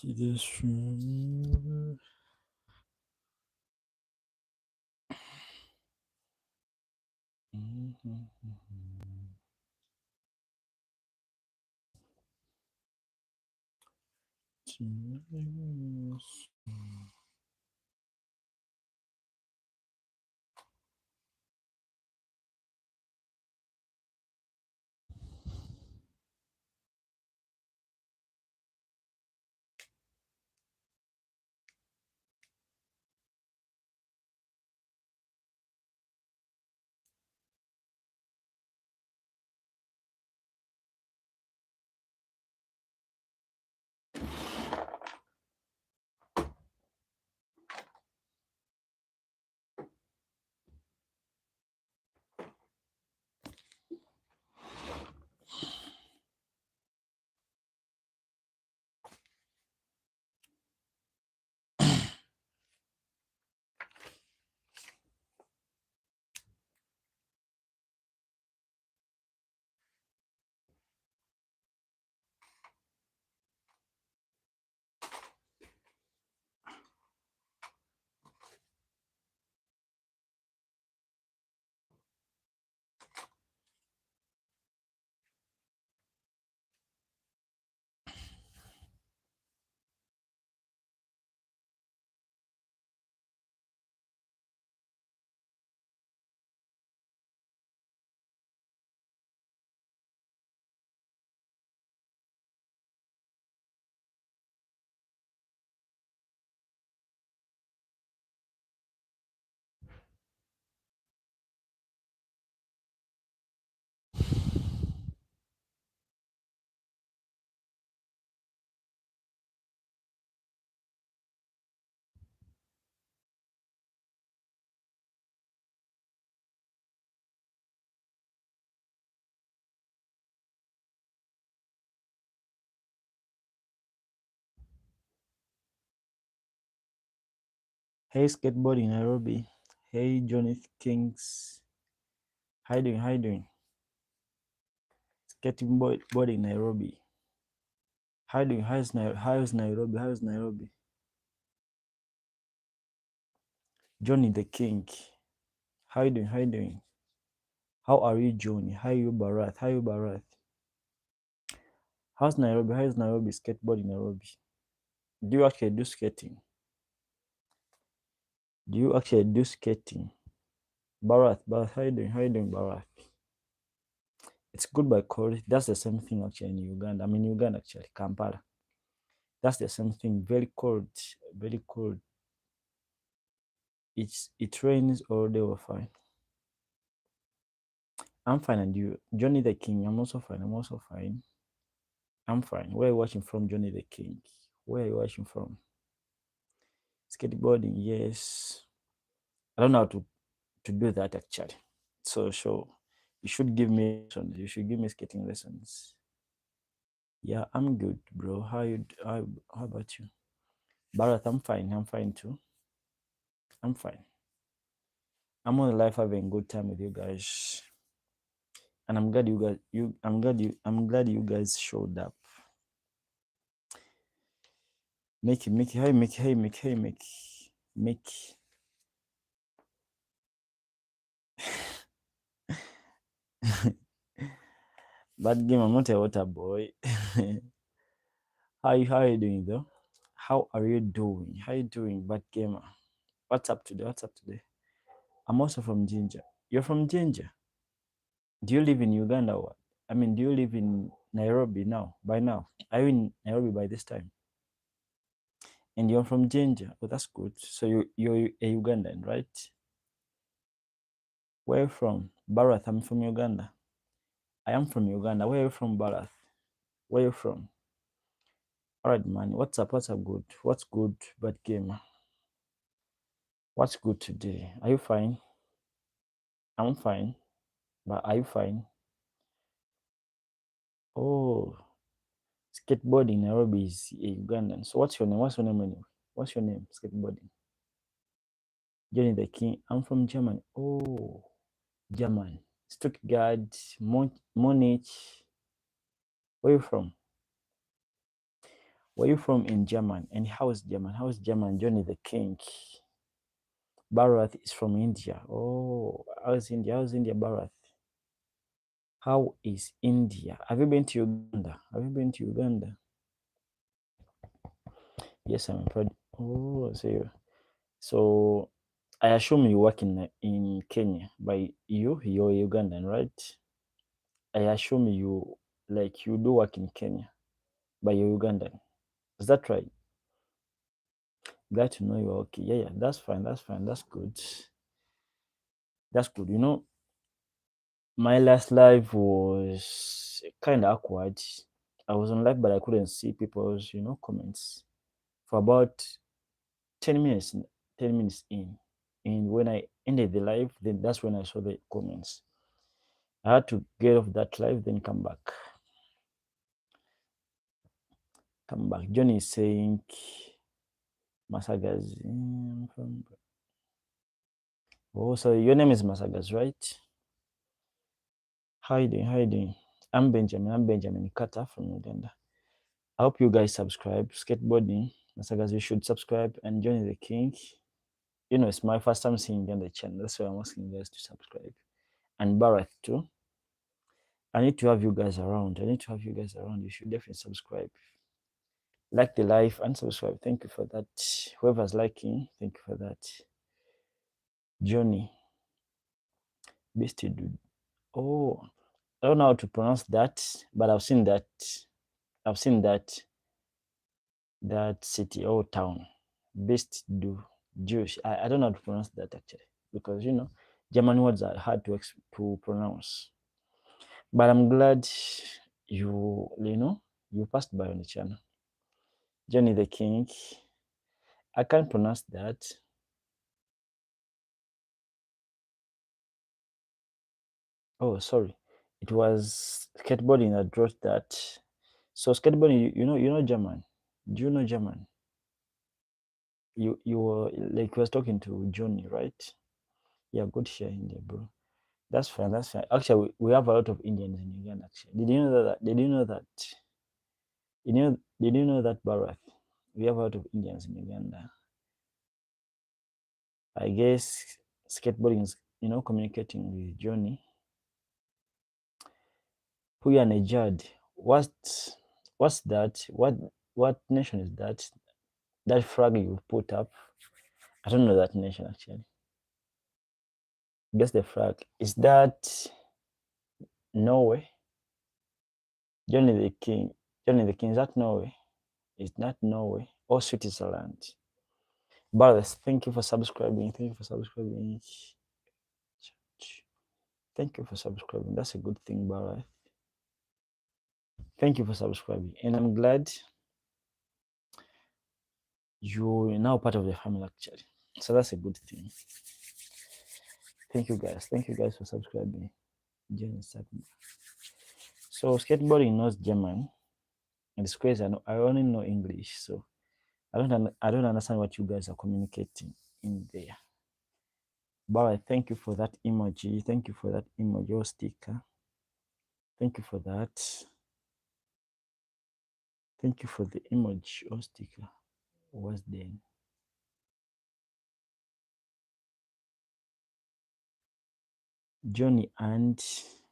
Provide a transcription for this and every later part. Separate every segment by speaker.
Speaker 1: See this from Hey skateboarding Nairobi. Hey Johnny Kings. How you doing? How you doing? Skateboarding Nairobi. How you doing? How's Nairobi? How's Nairobi? Johnny the King. How you doing? How you doing? How are you, Johnny? How are you, Barath? How are you, Barath? How's Nairobi? How's Nairobi? Skateboarding Nairobi. Do you actually do skating? Do you actually do skating? Barath, how you doing? How you doing, Barath? It's good by quality. That's the same thing actually in Uganda. I'm in Uganda actually, Kampala. That's the same thing. Very cold, very cold. It rains all day. We're fine. I'm fine, and you, Johnny the King. I'm also fine. I'm also fine. I'm fine. Where are you watching from, Johnny the King? Where are you watching from? Skateboarding, yes. I don't know how to do that actually. So you should give me lessons. You should give me skating lessons. Yeah, I'm good, bro. How about you? Bharat, I'm fine. I'm fine too. I'm fine. I'm on life having a good time with you guys. And I'm glad you guys showed up. Mickey, hey Mickey, hey Mickey, hey Mickey. Mickey. Bad game, I'm not a water boy. How are you doing though? How are you doing? How you doing, bad gamer? What's up today? What's up today? I'm also from Ginger. You're from Ginger? Do you live in Uganda or what? I mean, do you live in Nairobi now? By now? Are you in Nairobi by this time? And you're from Ginger. Oh, that's good. So you're a Ugandan, right? Where are you from? Barath, I'm from Uganda. I am from Uganda. Where are you from, Barath? Where are you from? All right, man. What's up? What's up? Good. What's good, bad gamer? What's good today? Are you fine? I'm fine. But are you fine? Oh, skateboarding Nairobi is a Ugandan. So what's your name? What's your name anyway? What's your name? Skateboarding. Johnny the King. I'm from Germany. Oh, German. Stuttgart, Munich. Where are you from? Where you from in German? And how is German? How is German? Johnny the King. Bharath is from India. Oh, how's India? How's India, Bharath? How is India? Have you been to Uganda? Have you been to Uganda? Yes, I'm proud. Oh, so I assume you work in Kenya. By you're Ugandan, right? I assume you do work in Kenya, but you're Ugandan. Is that right? Glad to know you're okay. Yeah, that's fine. That's fine. That's good. That's good. My last live was kind of awkward. I was on live, but I couldn't see people's, comments for about 10 minutes. 10 minutes in, and when I ended the live, then that's when I saw the comments. I had to get off that live, then come back. Come back. Johnny is saying, Masagas. Oh, so your name is Masagas, right? How you doing? How you doing? I'm Benjamin. I'm Benjamin Kata from Uganda. I hope you guys subscribe. Skateboarding, Masagas, you should subscribe and join the king. It's my first time seeing you on the channel. That's why I'm asking you guys to subscribe. And Barath too. I need to have you guys around. You should definitely subscribe. Like the live and subscribe. Thank you for that. Whoever's liking, thank you for that. Johnny. Beastie dude. Oh, I don't know how to pronounce that, but I've seen that city or town. Beast do Jewish. I don't know how to pronounce that actually, because German words are hard to pronounce. But I'm glad you passed by on the channel. Johnny the King. I can't pronounce that. Oh, sorry. It was skateboarding that wrote that. So skateboarding, you know German. Do you know German? You were like was talking to Johnny, right? Yeah, good share in there, bro. That's fine. That's fine. Actually, we have a lot of Indians in Uganda. Actually, did you know that? Did you know that? Did you know that, Barath? We have a lot of Indians in Uganda. I guess skateboarding is, communicating with Johnny. Puya Nejad. What's that? What nation is that? That flag you put up? I don't know that nation actually. Guess the flag. Is that Norway? Johnny the King. Johnny the King, is that Norway? It's not Norway or Switzerland. Brothers, thank you for subscribing. Thank you for subscribing. Thank you for subscribing. That's a good thing, brother. Thank you for subscribing. And I'm glad you're now part of the family actually. So that's a good thing. Thank you guys. Thank you guys for subscribing. So skateboarding knows German. And it's crazy. I only know English, so I don't understand what you guys are communicating in there. But I thank you for that emoji. Thank you for that emoji or sticker. Thank you for that. Thank you for the emoji or sticker. What's then? Johnny and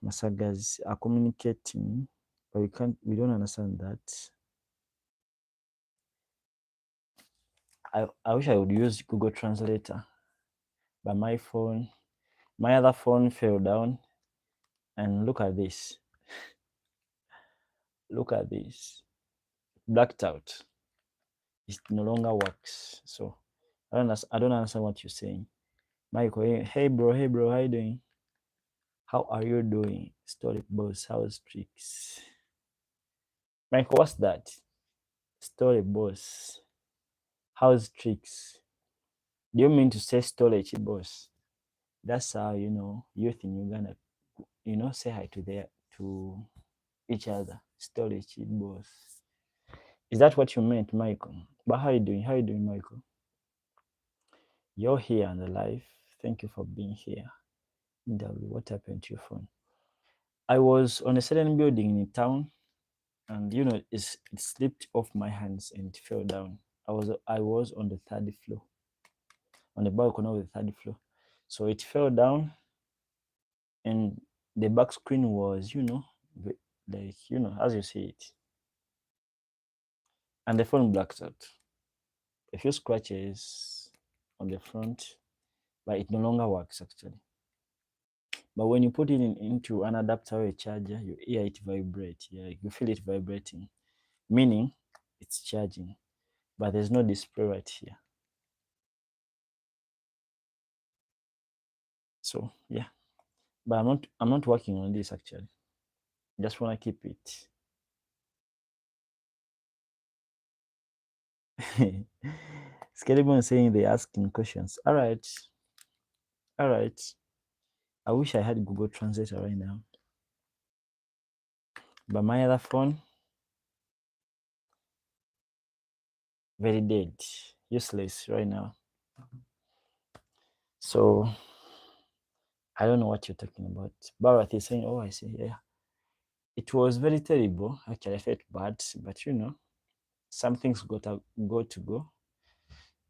Speaker 1: Masagas are communicating, but we don't understand that. I wish I would use Google Translator, but my other phone fell down, and look at this. Look at this. Blacked out. It no longer works. So I don't understand what you're saying. Michael, hey bro, how you doing? How are you doing? Story boss, how's tricks? Michael, what's that? Story boss. How's tricks? Do you mean to say storage boss? That's how youth in Uganda, say hi to each other. Storage boss. Is that what you meant, Michael? But how you doing? How you doing, Michael? You're here on the live. Thank you for being here. W, what happened to your phone? I was on a certain building in town. and you know, it slipped off my hands and it fell down. I was on the third floor, on the balcony of the third floor. So it fell down, and the back screen was, you know, like, you know, as you see it, and the phone blacked out. A few scratches on the front, but it no longer works actually. But when you put it into an adapter or a charger, you hear it vibrate. Yeah, you feel it vibrating, meaning it's charging. But there's no display right here. So yeah, but I'm not working on this actually. Just wanna keep it. Skelebon saying they asking questions. All right, all right. I wish I had Google Translator right now, but my other phone very dead, useless right now. So I don't know what you're talking about. Barath is saying, "Oh, I see. Yeah, it was very terrible. Actually, I felt bad, but you know, some things go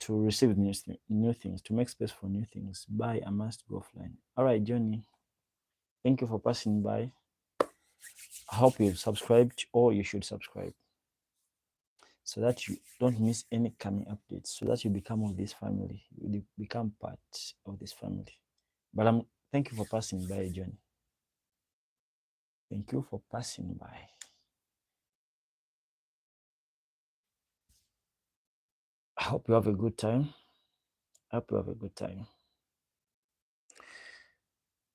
Speaker 1: to receive new things, to make space for new things. Bye. I must go offline. All right, Johnny. Thank you for passing by. I hope you've subscribed, or you should subscribe, so that you don't miss any coming updates, so that you become of this family. You become part of this family. But thank you for passing by, Johnny. Thank you for passing by. I hope you have a good time. I hope you have a good time.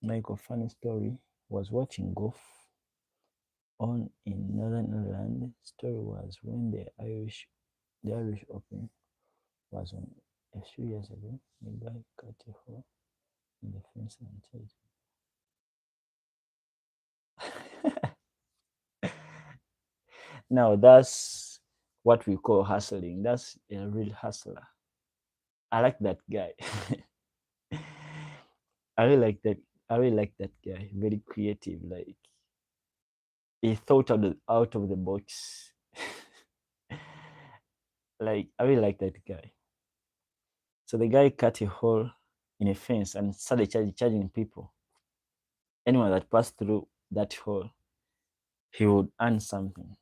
Speaker 1: Michael, funny story, was watching golf on in Northern Ireland. Story was when the Irish Open was on a few years ago. The guy cut a hole in the fence and charged. Now that's what we call hustling. That's a real hustler. I like that guy. I really like that. I really like that guy. Very creative. Like he thought out of the box. Like I really like that guy. So the guy cut a hole in a fence and started charging people. Anyone that passed through that hole, he would earn something.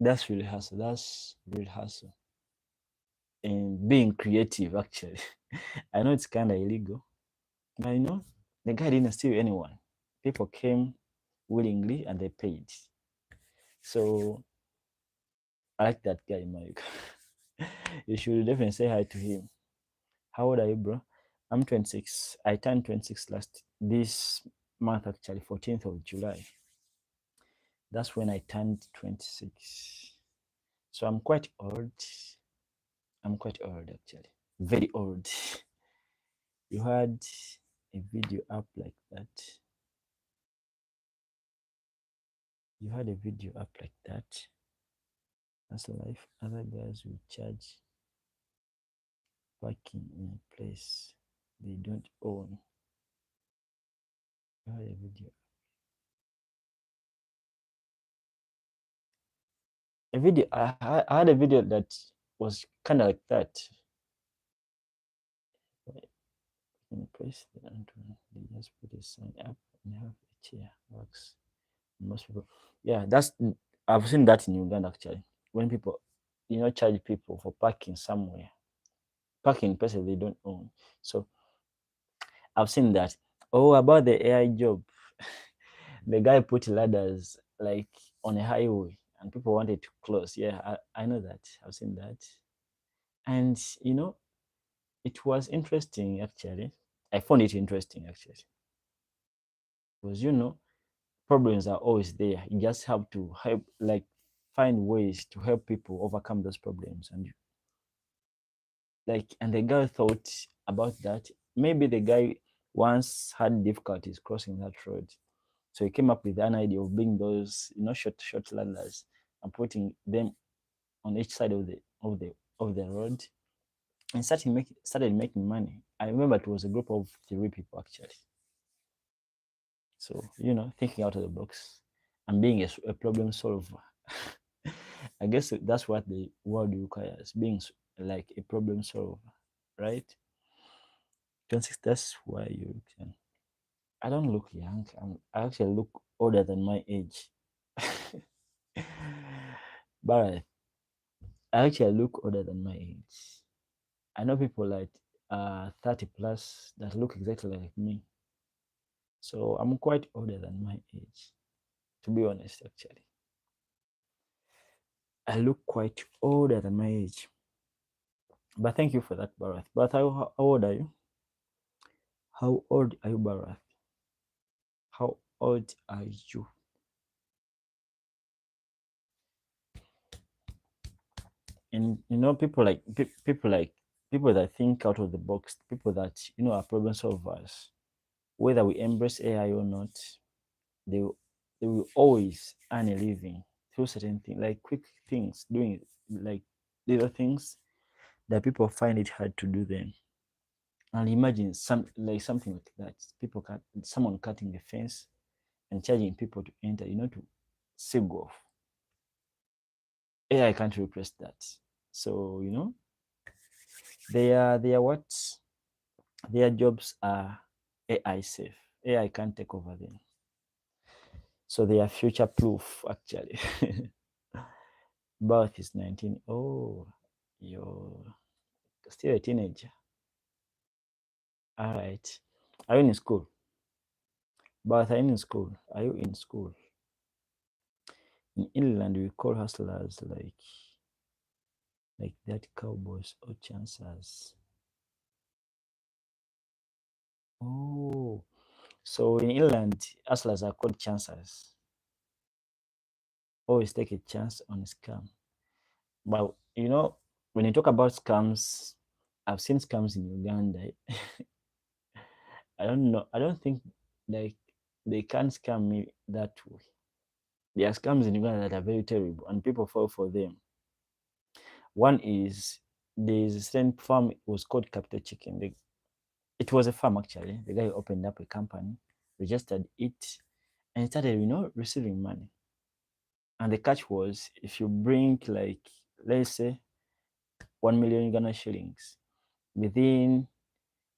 Speaker 1: That's really hustle. That's real hustle. And being creative, actually. I know it's kind of illegal, but you know, the guy didn't steal anyone. People came willingly and they paid. So I like that guy, Mike. You should definitely say hi to him. How old are you, bro? I'm 26. I turned 26 this month, actually, 14th of July. That's when I turned 26. So I'm quite old. I'm quite old, actually. Very old. You had a video up like that. You had a video up like that. That's life. Other guys will charge parking in a place they don't own. You had a video. I had a video that was kind of like that. In a place they don't own, they just put a sign up and have a chair. Works. Most people, yeah, I've seen that in Uganda actually. When people, you know, charge people for parking somewhere, parking places they don't own. So I've seen that. Oh, about the AI job, the guy put ladders like on a highway and people wanted to close. Yeah, I know that. I've seen that. And you know, it was interesting actually. I found it interesting actually. Because you know, problems are always there. You just have to help, like, find ways to help people overcome those problems. And like, and the guy thought about that. Maybe the guy once had difficulties crossing that road, so he came up with an idea of being those, you know, short ladders and putting them on each side of the road, and started making money. I remember it was a group of 3 people actually. So you know, thinking out of the box and being a problem solver. I guess that's what the world requires, being like a problem solver, right? 26, that's why you can. I don't look young. I actually look older than my age. But I actually look older than my age. I know people like 30 plus that look exactly like me. So I'm quite older than my age, to be honest, actually. I look quite older than my age. But thank you for that, Barath. But how old are you? How old are you, Barath? How old are you? And people like people that think out of the box, people that are problem solvers. Whether we embrace AI or not, they will- they will always earn a living through certain things, like quick things, doing like little things that people find it hard to do them. And imagine something like that. Someone cutting the fence and charging people to enter, to see golf. AI can't replace that. So, they are what their jobs are AI safe. AI can't take over them. So they are future proof actually. Birth is 19. Oh, you're still a teenager. All right. Are you in school? Birth, are you in school? Are you in school? In England, we call hustlers like that cowboys or chancers. Oh, so in England, hustlers are called chancers. Always take a chance on a scam. But when you talk about scams, I've seen scams in Uganda. I don't know. I don't think like they can scam me that way. There are scams in Uganda that are very terrible, and people fall for them. One is there's a certain farm. It was called Capital Chicken. It was a farm actually. The guy opened up a company, registered it, and started receiving money. And the catch was if you bring like let's say 1 million Ghana shillings within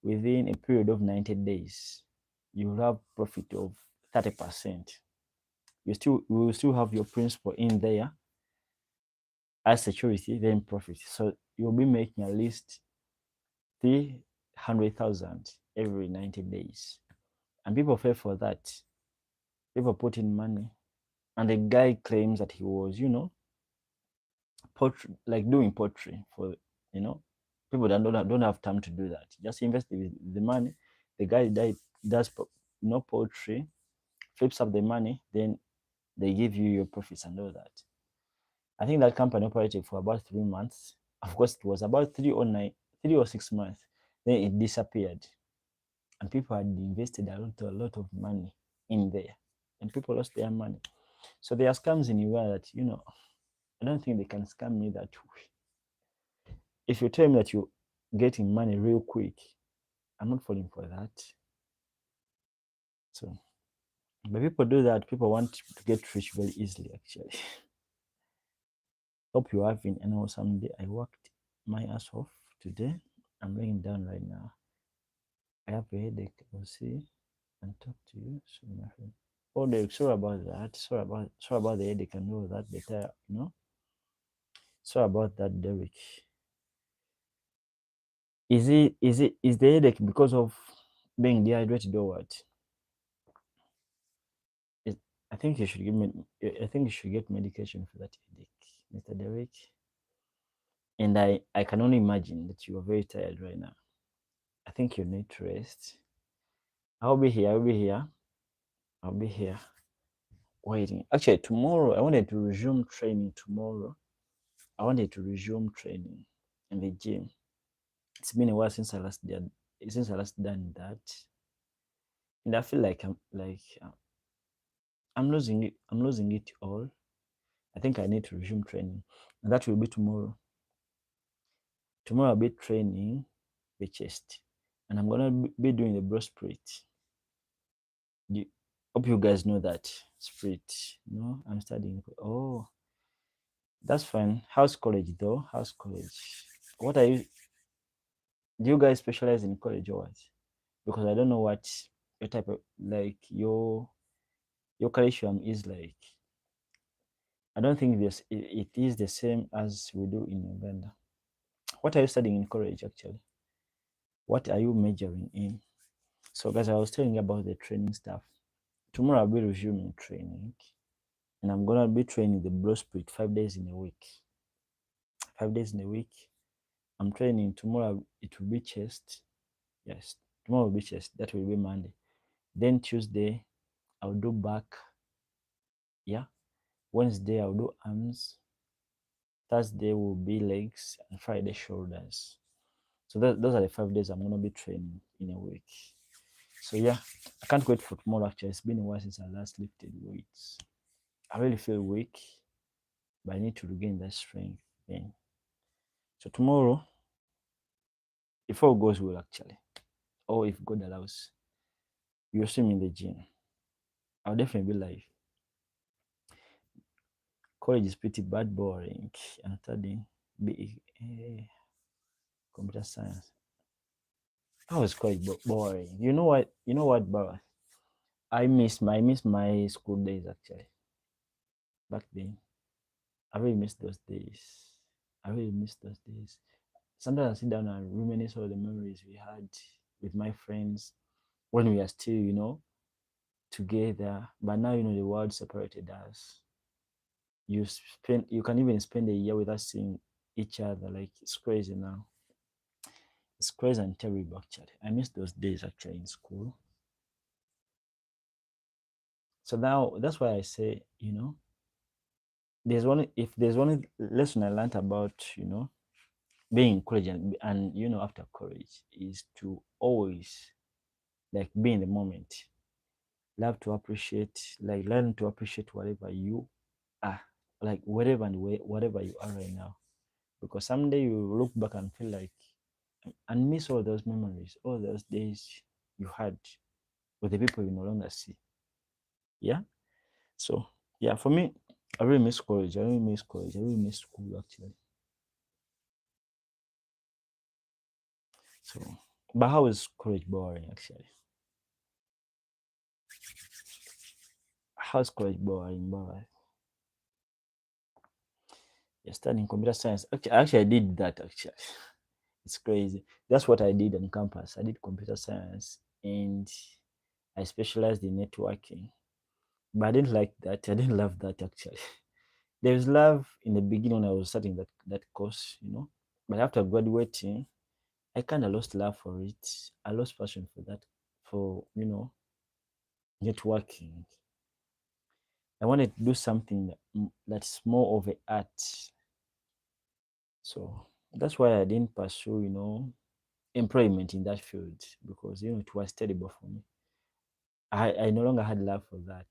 Speaker 1: a period of 90 days, you will have profit of 30%. You will still have your principal in there as security, then profit. So you'll be making at least 300,000 every 90 days. And people pay for that. People put in money. And the guy claims that he was, pottery, like doing pottery for, people that don't have time to do that. Just invest the money. The guy does, pottery, flips up the money, then they give you your profits and all that. I think that company operated for about 3 months. Of course, it was about 3 or 6 months. Then it disappeared, and people had invested a lot of money in there, and people lost their money. So there are scams in Uganda that I don't think they can scam me that way. If you tell me that you're getting money real quick, I'm not falling for that. So, but people do that. People want to get rich very easily, actually. Hope you're having an awesome day. I worked my ass off today. I'm laying down right now. I have a headache. I'll see and talk to you soon, my friend. Oh, Derek, sorry about that. Sorry about the headache and all that. But sorry about that, Derek. Is the headache because of being dehydrated or what? I think you should get medication for that headache, Mr. Derek. And I can only imagine that you are very tired right now. I think you need to rest. I'll be here. I'll be here waiting. Actually, tomorrow I wanted to resume training tomorrow. I wanted to resume training in the gym. It's been a while since I last done that, and I feel like I'm losing it. I'm losing it all. I think I need to resume training, and that will be tomorrow. Tomorrow I'll be training the chest, and I'm gonna be doing the bro split. Hope you guys know that split. No, I'm studying. Oh, That's fine. How's college though? How's college? What are you? Do you guys specialize in college or what? Because I don't know what your type of like your curriculum is like. I don't think it is the same as we do in Uganda. What are you studying in college actually? What are you majoring in? So guys, I was telling you about the training stuff. Tomorrow I'll be resuming training, and I'm gonna be training the Bro Spirit 5 days in a week. 5 days in a week. I'm training tomorrow. It will be chest. Yes, tomorrow will be chest. That will be Monday. Then Tuesday I'll do back. Yeah. Wednesday I'll do arms. Thursday will be legs, and Friday shoulders. So those are the 5 days I'm gonna be training in a week. So yeah, I can't wait for tomorrow. Actually, it's been a while since I last lifted weights. I really feel weak, but I need to regain that strength. Then, so tomorrow, if all goes well, actually, or if God allows, you'll see me in the gym. I'll definitely be live. College is pretty bad, boring. I'm studying computer science. How is college boring? You know what? You know what, bro? I miss my school days actually. Back then, I really miss those days. I really miss those days. Sometimes I sit down and reminisce all the memories we had with my friends when we are still, together. But now, the world separated us. You can even spend a year without seeing each other. Like it's crazy now. It's crazy and terrible actually. I miss those days actually in school. So now that's why I say, there's one lesson I learned about, being in college and after college is to always like be in the moment. Love to appreciate, like learn to appreciate whatever you are, like wherever and whatever you are right now. Because someday you look back and feel like and miss all those memories, all those days you had with the people you no longer see. Yeah. So yeah, for me, I really miss college. I really miss college. I really miss school actually. So, but how is college boring actually? How's college boring? Boring. You're studying computer science. Actually, I did that actually. It's crazy. That's what I did on campus. I did computer science and I specialized in networking. But I didn't like that. I didn't love that actually. There was love in the beginning when I was starting that course. But after graduating, I kind of lost love for it. I lost passion for that, for networking. I wanted to do something that's more of an art. So that's why I didn't pursue employment in that field because it was terrible for me. I no longer had love for that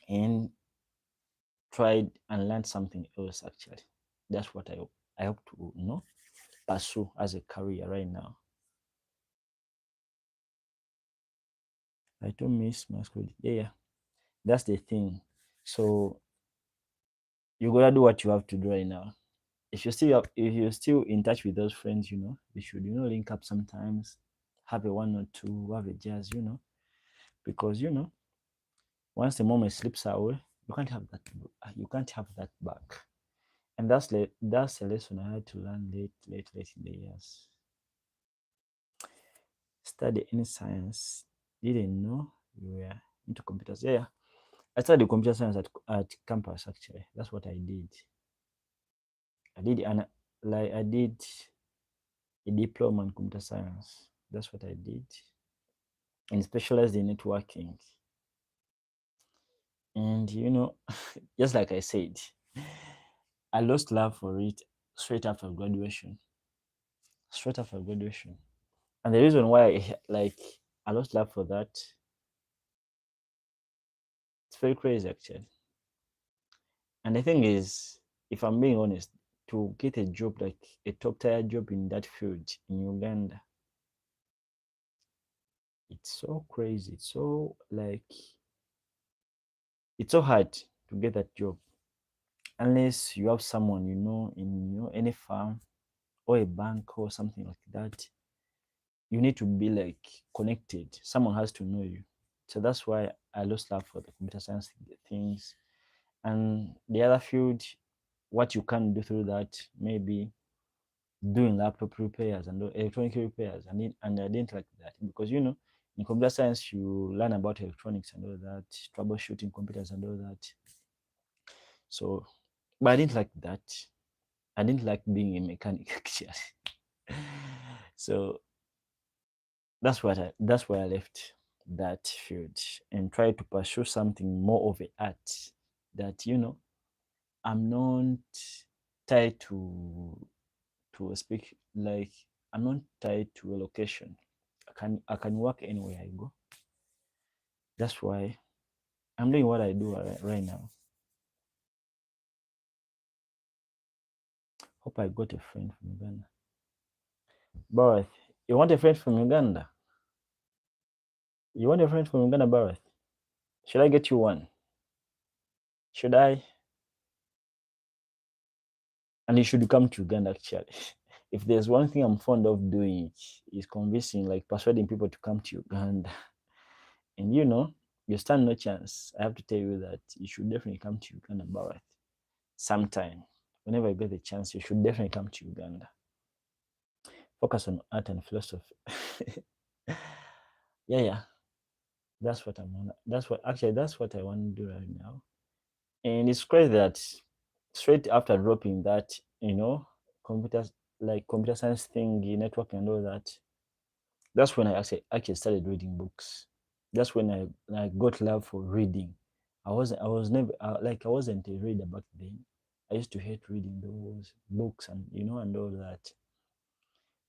Speaker 1: and tried and learned something else actually. That's what I hope to pursue as a career right now. I don't miss my school. Yeah, yeah. That's the thing. So you gotta do what you have to do right now. If you're still in touch with those friends, you should link up sometimes, have a one or two, have a jazz, because once the moment slips away, you can't have that. You can't have that back. And that's a lesson I had to learn late in the years. Study any science. Didn't know you were into computers. Yeah, yeah. I studied computer science at campus actually. That's what I did. I did a diploma in computer science. That's what I did. And specialized in networking. And just like I said, I lost love for it straight after graduation. Straight after graduation. And the reason why I lost love for that, it's very crazy actually. And the thing is, if I'm being honest, to get a job like a top tier job in that field in Uganda, it's so crazy. It's so hard to get that job. unless you have someone in any farm or a bank or something like that. You need to be like connected. Someone has to know you. So that's why I lost love for the computer science things. And the other field, what you can do through that, maybe doing laptop repairs and electronic repairs. And I didn't like that because in computer science you learn about electronics and all that, troubleshooting computers and all that. So, but I didn't like that. I didn't like being a mechanic actually. So that's why I left that field and tried to pursue something more of a art that I'm not tied to a speak like I'm not tied to a location. I can work anywhere I go. That's why I'm doing what I do right now. Hope I got a friend from Uganda. Barath, you want a friend from Uganda? You want a friend from Uganda, Barath? Should I get you one? Should I? And you should come to Uganda actually. If there's one thing I'm fond of doing is convincing, like persuading people to come to Uganda. And you stand no chance. I have to tell you that you should definitely come to Uganda, Barath, sometime. Whenever you get the chance, you should definitely come to Uganda. Focus on art and philosophy. Yeah. That's what I'm on. That's what I want to do right now. And it's crazy that straight after dropping that, computers like computer science thing, networking and all that, that's when I actually started reading books. That's when I got love for reading. I was never I wasn't a reader back then. I used to hate reading those books and and all that.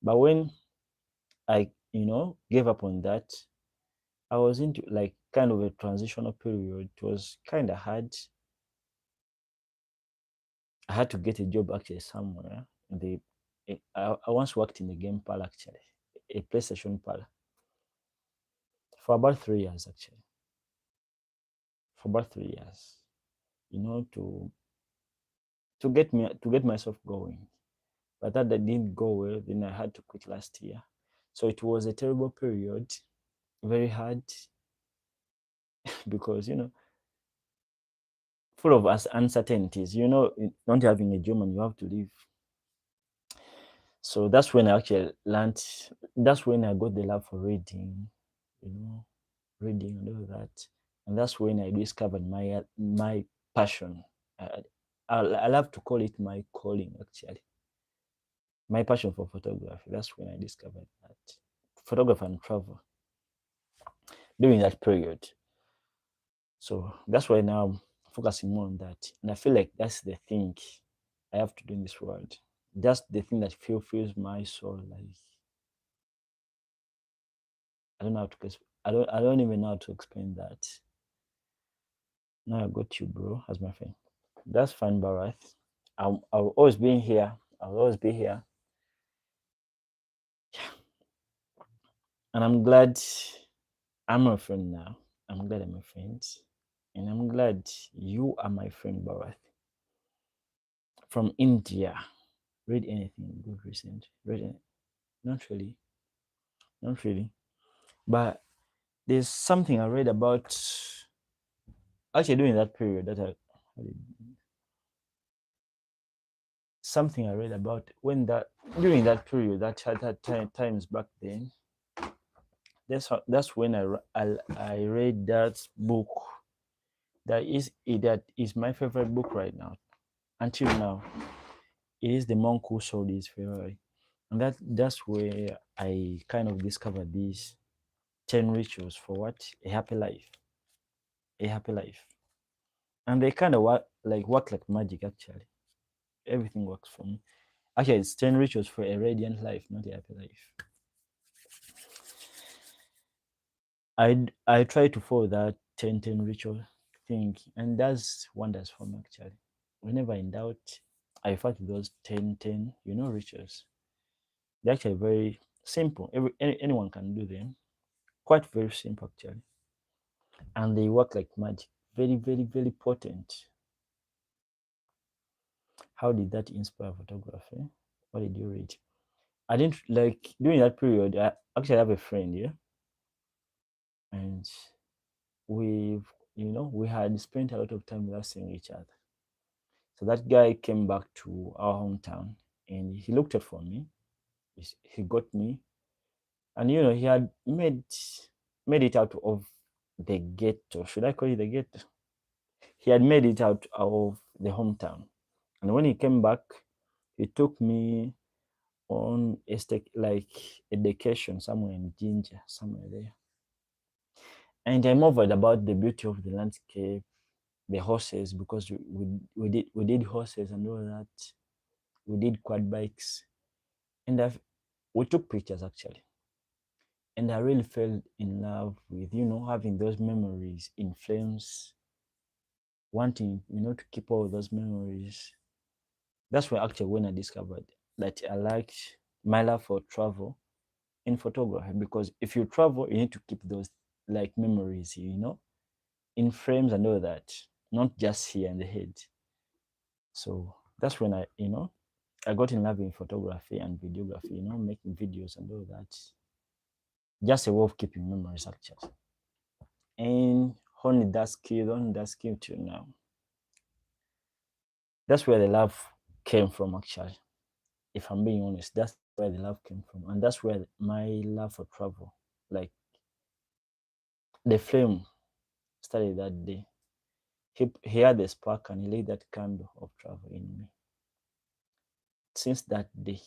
Speaker 1: But when I gave up on that, I was into like kind of a transitional period. It was kind of hard. I had to get a job actually somewhere. I once worked in a game parlor actually, a PlayStation parlor for about 3 years actually. For about 3 years, to get myself going. But that didn't go well. Then I had to quit last year. So it was a terrible period, very hard because full of us uncertainties. Not having a job and you have to leave. So that's when I actually learned. That's when I got the love for reading, you know, reading and all that. And that's when I discovered my passion. I, I love to call it my calling actually. My passion for photography. That's when I discovered that photography and travel during that period. So that's why now I'm focusing more on that. And I feel like that's the thing I have to do in this world. That's the thing that fulfills my soul. Like I don't know how to I don't even know how to explain that. Now I got you, bro, as my friend. That's fine, Barath. I'll always be here. I'll always be here. And I'm glad I'm a friend now. I'm glad I'm a friend. And I'm glad you are my friend, Barath. From India. Read anything good recent? Not really. Not really. But there's something I read about actually during that period that something I read about when that during that period that times back then. That's when I read that book. That is my favorite book right now. Until now, it is The Monk Who Sold His Ferrari, and that's where I kind of discovered these 10 rituals for what a happy life, a happy life, and they kind of work like magic. Actually, everything works for me. Actually, it's 10 rituals for a radiant life, not a happy life. I try to follow that 10 ritual thing, and that's wonders for me actually. Whenever in doubt, I refer to those 10 rituals. They're actually very simple. Anyone can do them. Quite very simple actually, and they work like magic. Very, very, very potent. How did that inspire photography? What did you read? I didn't like during that period. I actually have a friend, yeah, and we've we had spent a lot of time without seeing each other. So that guy came back to our hometown and he looked out for me. He got me, and he had made it out of the ghetto. Should I call it the ghetto? He had made it out of the hometown, and when he came back, he took me on like a vacation somewhere in Ginger, somewhere there. And I marveled about the beauty of the landscape, the horses, because we did horses and all that. We did quad bikes, and we took pictures actually. And I really fell in love with having those memories in flames, wanting to keep all those memories. That's where actually when I discovered that I liked my love for travel in photography, because if you travel, you need to keep those like memories, in frames and all that, not just here in the head. So that's when I got in love in photography and videography, making videos and all that. Just a way of keeping memories actually. And honed that skill till now. That's where the love came from actually. If I'm being honest, that's where the love came from. And that's where my love for travel, like the flame started that day. He had the spark and he lit that candle of travel in me. Since that day,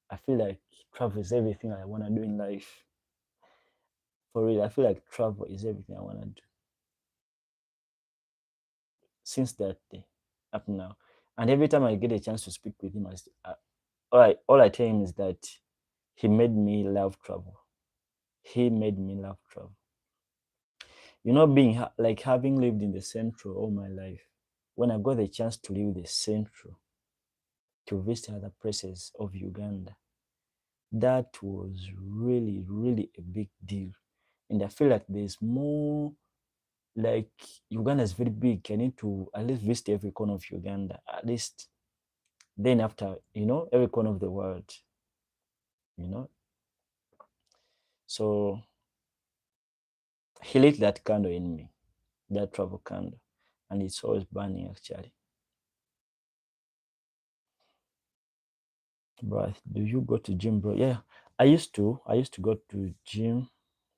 Speaker 1: I feel like travel is everything I want to do in life. For real, I feel like travel is everything I want to do. Since that day, up now. And every time I get a chance to speak with him, all I tell him is that he made me love travel. He made me love travel. Being like having lived in the central all my life, when I got the chance to leave the central to visit other places of Uganda, that was really, really a big deal. And I feel like there's more, like Uganda is very big. I need to at least visit every corner of Uganda, at least then after, every corner of the world, you know. So he lit that candle in me, that travel candle, and it's always burning actually. Bro, do you go to gym, bro? Yeah, I used to. I used to go to gym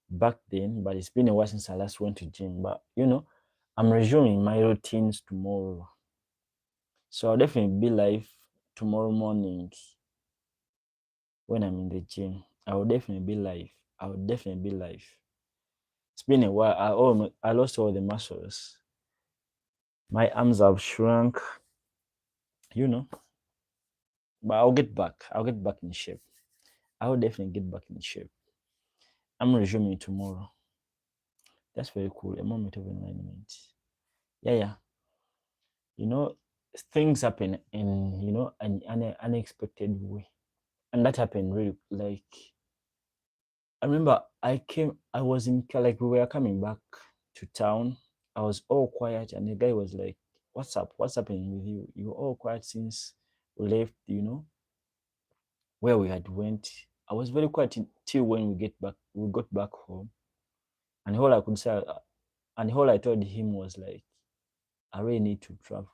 Speaker 1: back then, but it's been a while since I last went to gym. But I'm resuming my routines tomorrow, so I'll definitely be live tomorrow morning when I'm in the gym. I will definitely be live. I will definitely be live. It's been a while. I lost all the muscles. My arms have shrunk, you know. But I'll get back. I'll get back in shape. I will definitely get back in shape. I'm resuming tomorrow. That's very cool. A moment of enlightenment. Yeah, yeah. You know, things happen in an unexpected way, and that happened really like. I remember I was like we were coming back to town. I was all quiet, and the guy was like, "What's up? What's happening with you? You're all quiet since we left. Where we had went." I was very quiet until when we got back home, and all I could say, and all I told him was like, "I really need to travel."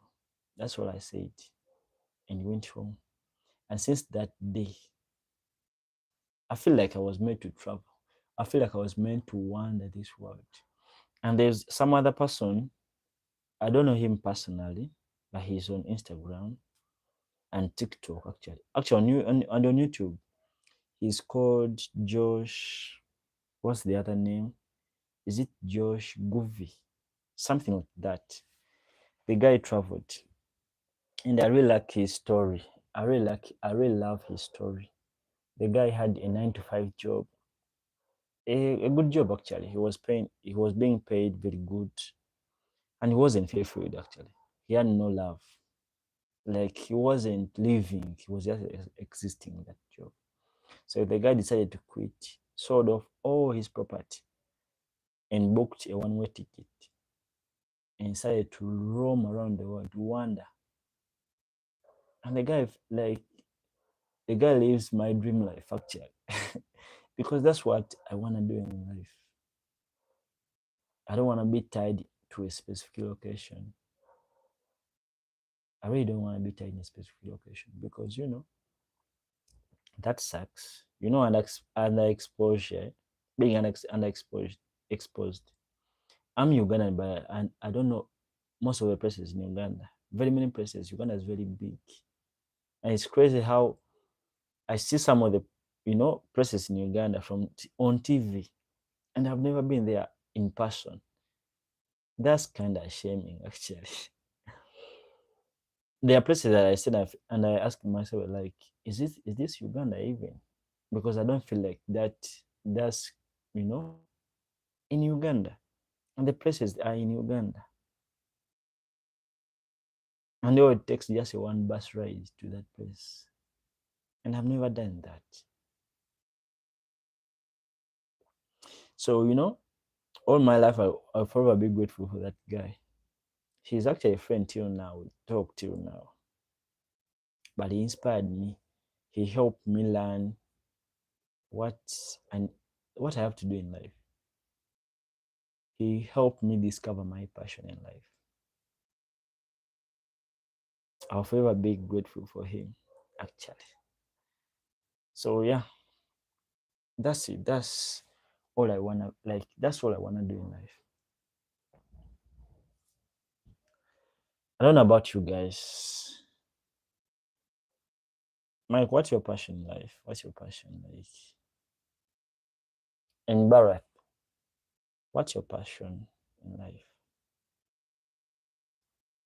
Speaker 1: That's what I said, and he went home. And since that day, I feel like I was meant to travel. I feel like I was meant to wander this world. And there's some other person, I don't know him personally, but he's on Instagram and TikTok actually. Actually, on YouTube, he's called Josh. What's the other name? Is it Josh Goovy? Something like that. The guy traveled, and I really like his story. I really love his story. The guy had a 9 to 5 job, a good job actually. He was being paid very good, and he wasn't fulfilled actually. He had no love. Like he wasn't living, he was just existing in that job. So the guy decided to quit, sold off all his property, and booked a one-way ticket and decided to roam around the world, to wander. And the guy lives my dream life actually. Because that's what I want to do in life. I don't want to be tied to a specific location. I really don't want to be tied in a specific location because that sucks. Underexposure, being exposed. I'm Ugandan, but and I don't know most of the places in Uganda. Very many places. Uganda is very big, and it's crazy how I see some of the places in Uganda on TV, and I've never been there in person. That's kind of shaming, actually. There are places that I said, and I ask myself, like, is this Uganda even? Because I don't feel like that's you know in Uganda, and the places are in Uganda, and all it takes just a one bus ride to that place, and I've never done that. So all my life I'll forever be grateful for that guy. He's actually a friend till now. We talk till now, but he inspired me. He helped me learn what and what I have to do in life. He helped me discover my passion in life. I'll forever be grateful for him, actually. So yeah, that's it. That's all I wanna like. That's all I wanna do in life. I don't know about you guys. Mike, what's your passion in life? What's your passion like? And Barack, what's your passion in life?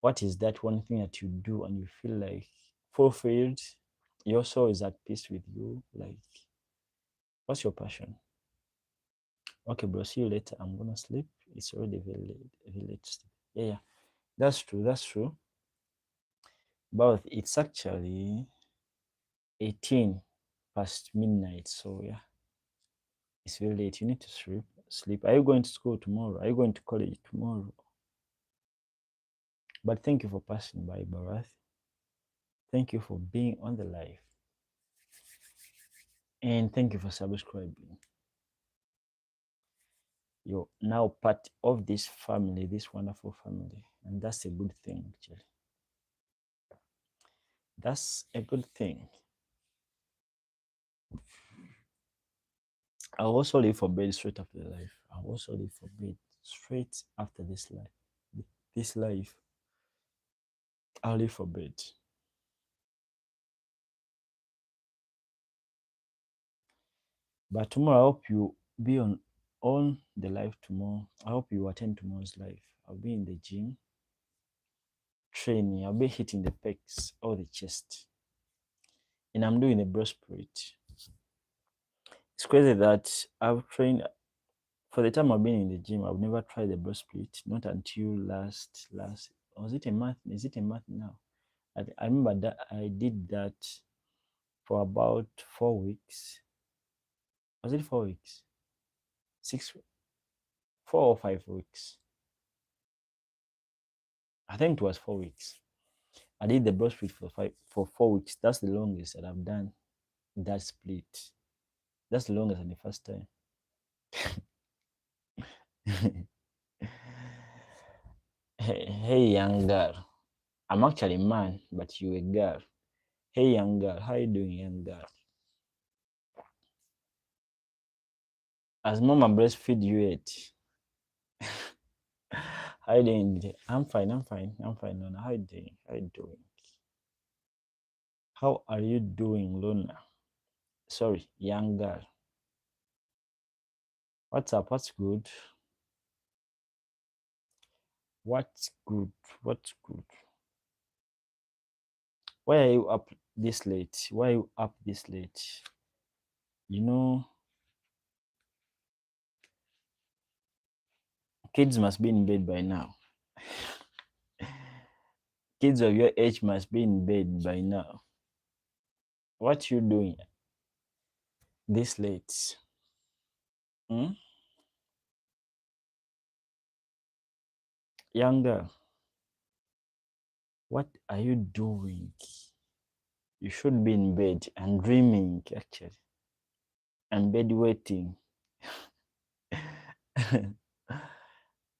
Speaker 1: What is that one thing that you do and you feel like fulfilled? Your soul is at peace with you. Like, what's your passion? Okay, bro. See you later. I'm gonna sleep. It's already very late. Very late to sleep. Yeah, yeah. That's true. That's true. But it's actually 18 past midnight. So yeah, it's very late. You need to sleep. Sleep. Are you going to school tomorrow? Are you going to college tomorrow? But thank you for passing by, Barath. Thank you for being on the live. And thank you for subscribing. You're now part of this family, this wonderful family. And that's a good thing, actually. That's a good thing. I'll also leave for bed straight after the life. I'll also leave for bed straight after this life. This life. I'll leave for bed. But tomorrow, I hope you be on the live tomorrow. I hope you attend tomorrow's live. I'll be in the gym training. I'll be hitting the pecs or the chest. And I'm doing a breastplate. It's crazy that I've trained for the time I've been in the gym. I've never tried the breastplate. Not until last. Was it a month? Is it a month now? I remember that I did that for about 4 weeks. Was it 4 weeks? 6, 4 or 5 weeks. I think it was 4 weeks. I did the breastplate for 4 weeks. That's the longest that I've done that split. That's the longest and the first time. Hey, young girl. I'm actually a man, but you a girl. Hey, young girl. How you doing, young girl? As mama breastfeed you ate. How you doing? I'm fine. I'm fine. I'm fine, Lona. How you doing? How you doing? How are you doing, Lona? Sorry, young girl. What's up? What's good? What's good? What's good? Why are you up this late? Why are you up this late? You know, kids must be in bed by now. Kids of your age must be in bed by now. What you doing this late? Hmm? Young girl, what are you doing? You should be in bed and dreaming, actually, and bed waiting.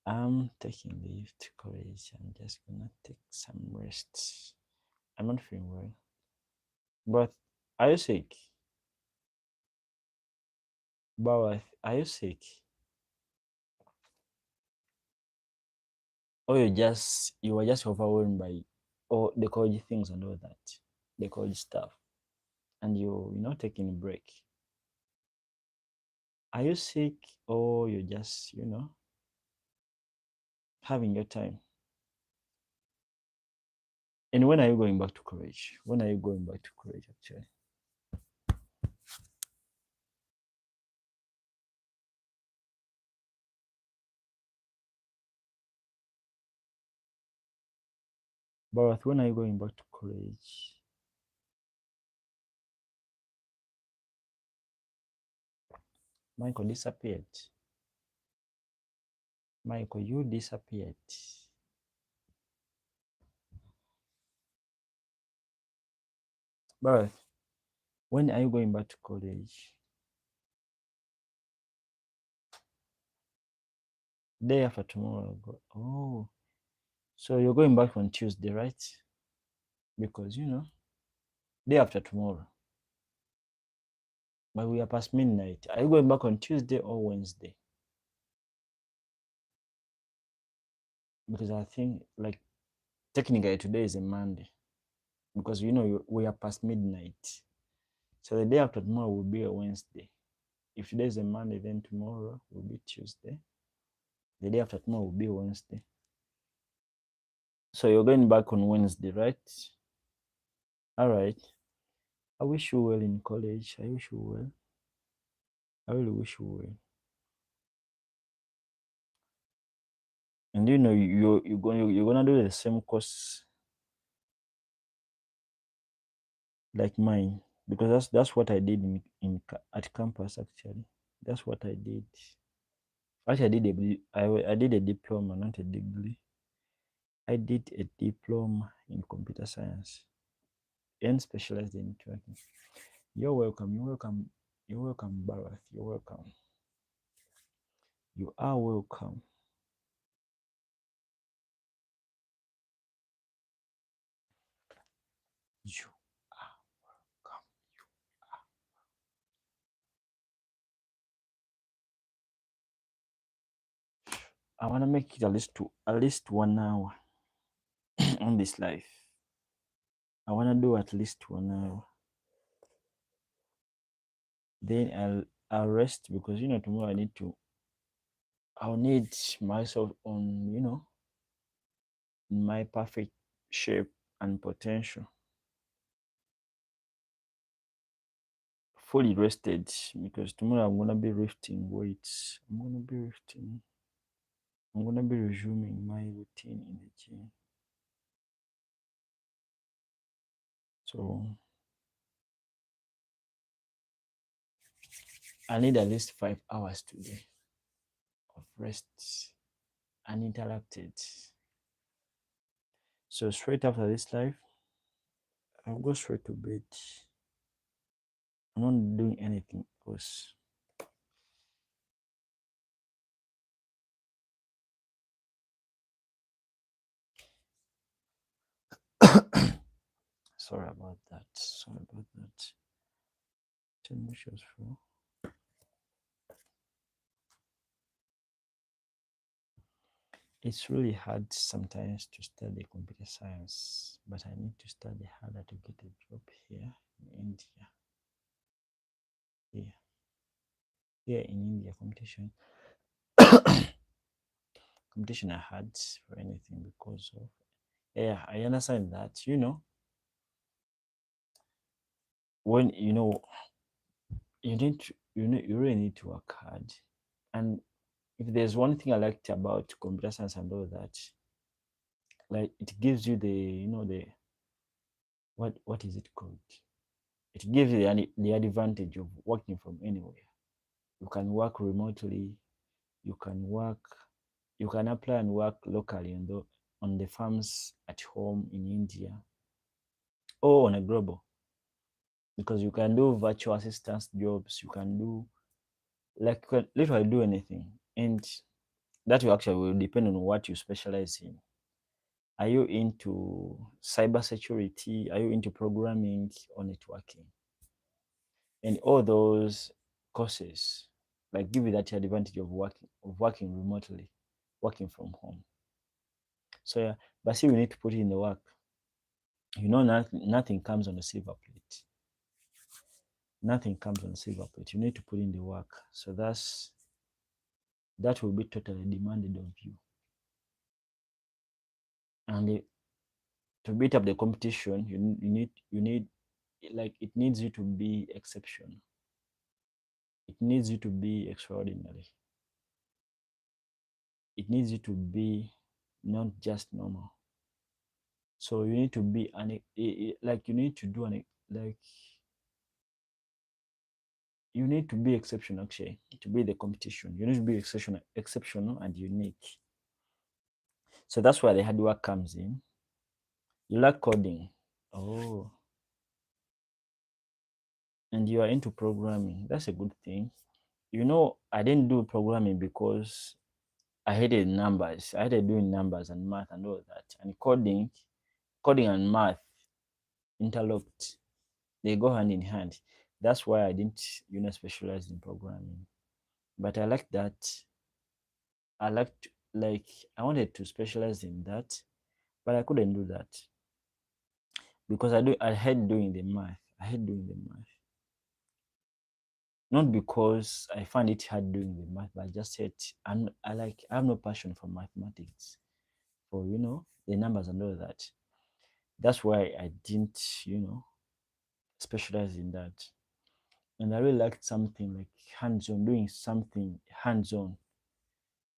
Speaker 1: I'm taking leave to college. I'm just gonna take some rest. I'm not feeling well. But are you sick? But are you sick? Or you were just overwhelmed by all the college things and all that, the college stuff, and you're not taking a break. Are you sick or you're just having your time? And when are you going back to college? When are you going back to college actually? Barath, when are you going back to college? Michael disappeared. Michael, you disappeared. Barath, when are you going back to college? Day after tomorrow. Oh, so you're going back on Tuesday, right? Because day after tomorrow. But we are past midnight. Are you going back on Tuesday or Wednesday? Because I think, like, technically today is a Monday. Because we are past midnight. So the day after tomorrow will be a Wednesday. If today is a Monday, then tomorrow will be Tuesday. The day after tomorrow will be Wednesday. So you're going back on Wednesday, right? All right. I wish you well in college. I wish you well. I really wish you well. And you're gonna do the same course like mine, because that's what I did at campus actually. That's what I did. Actually, I did a diploma, not a degree. I did a diploma in computer science and specialized in networking. You're welcome. You're welcome. You're welcome, Barath. You're welcome. You are welcome. You are welcome. I want to make it at least 1 hour on this life. I want to do at least 1 hour. Then I'll rest, because tomorrow I'll need myself on in my perfect shape and potential. Fully rested, because tomorrow I'm gonna be lifting weights. I'm gonna be resuming my routine in the gym. So I need at least 5 hours today of rest uninterrupted. So straight after this live, I'll go straight to bed. I'm not doing anything else. Sorry about that. 10 wishes for. It's really hard sometimes to study computer science, but I need to study harder to get a job here in India. Here in India, competition are hard for anything, because of I understand that when you really need to work hard. And if there's one thing I liked about computer science and all that, like, it gives you the what is it called? It gives you the advantage of working from anywhere. You can work remotely. You can apply and work locally on the farms at home in India, or on a global. because you can do virtual assistance jobs, you can do like you can literally do anything, and that will actually will depend on what you specialize in. Are you into cybersecurity? Are you into programming or networking? And all those courses like give you that advantage of working remotely, working from home. So yeah, but still you need to put in the work. Nothing comes on a silver plate. Nothing comes on a silver plate. You need to put in the work. So that will be totally demanded of you. And to beat up the competition, you need like it needs you to be exceptional. It needs you to be extraordinary. It needs you to be not just normal. So you need to be like you need to do like you need to be exceptional actually to be the competition. You need to be exceptional and unique. So that's where the hard work comes in. You like coding. Oh, and you are into programming. That's a good thing. I didn't do programming because I hated numbers. I hated doing numbers and math and all that. And coding and math interlocked. They go hand in hand. That's why I didn't, specialize in programming. But I like that. I liked like I wanted to specialize in that, but I couldn't do that because I hate doing the math. I hate doing the math. Not because I find it hard doing the math, but I just hate. I have no passion for mathematics, for the numbers and all that. That's why I didn't specialize in that. And I really liked something like hands-on, doing something hands-on,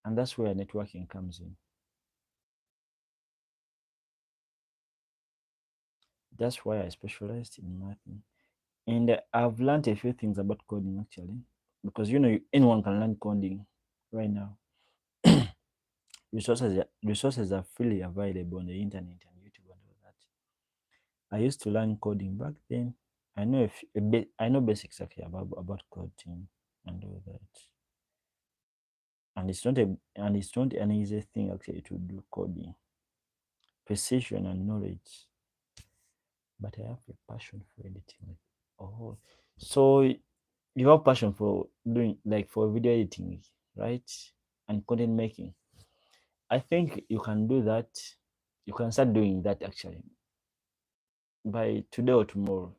Speaker 1: and that's where networking comes in. That's why I specialized in math. And I've learned a few things about coding actually, because anyone can learn coding right now. Resources are freely available on the internet and YouTube and all that. I used to learn coding back then. I know a bit. I know basics actually about coding and all that. And it's not an easy thing actually to do coding. Precision and knowledge. But I have a passion for editing. Oh, so you have passion for doing like for video editing, right? And content making. I think you can do that. You can start doing that actually by today or tomorrow.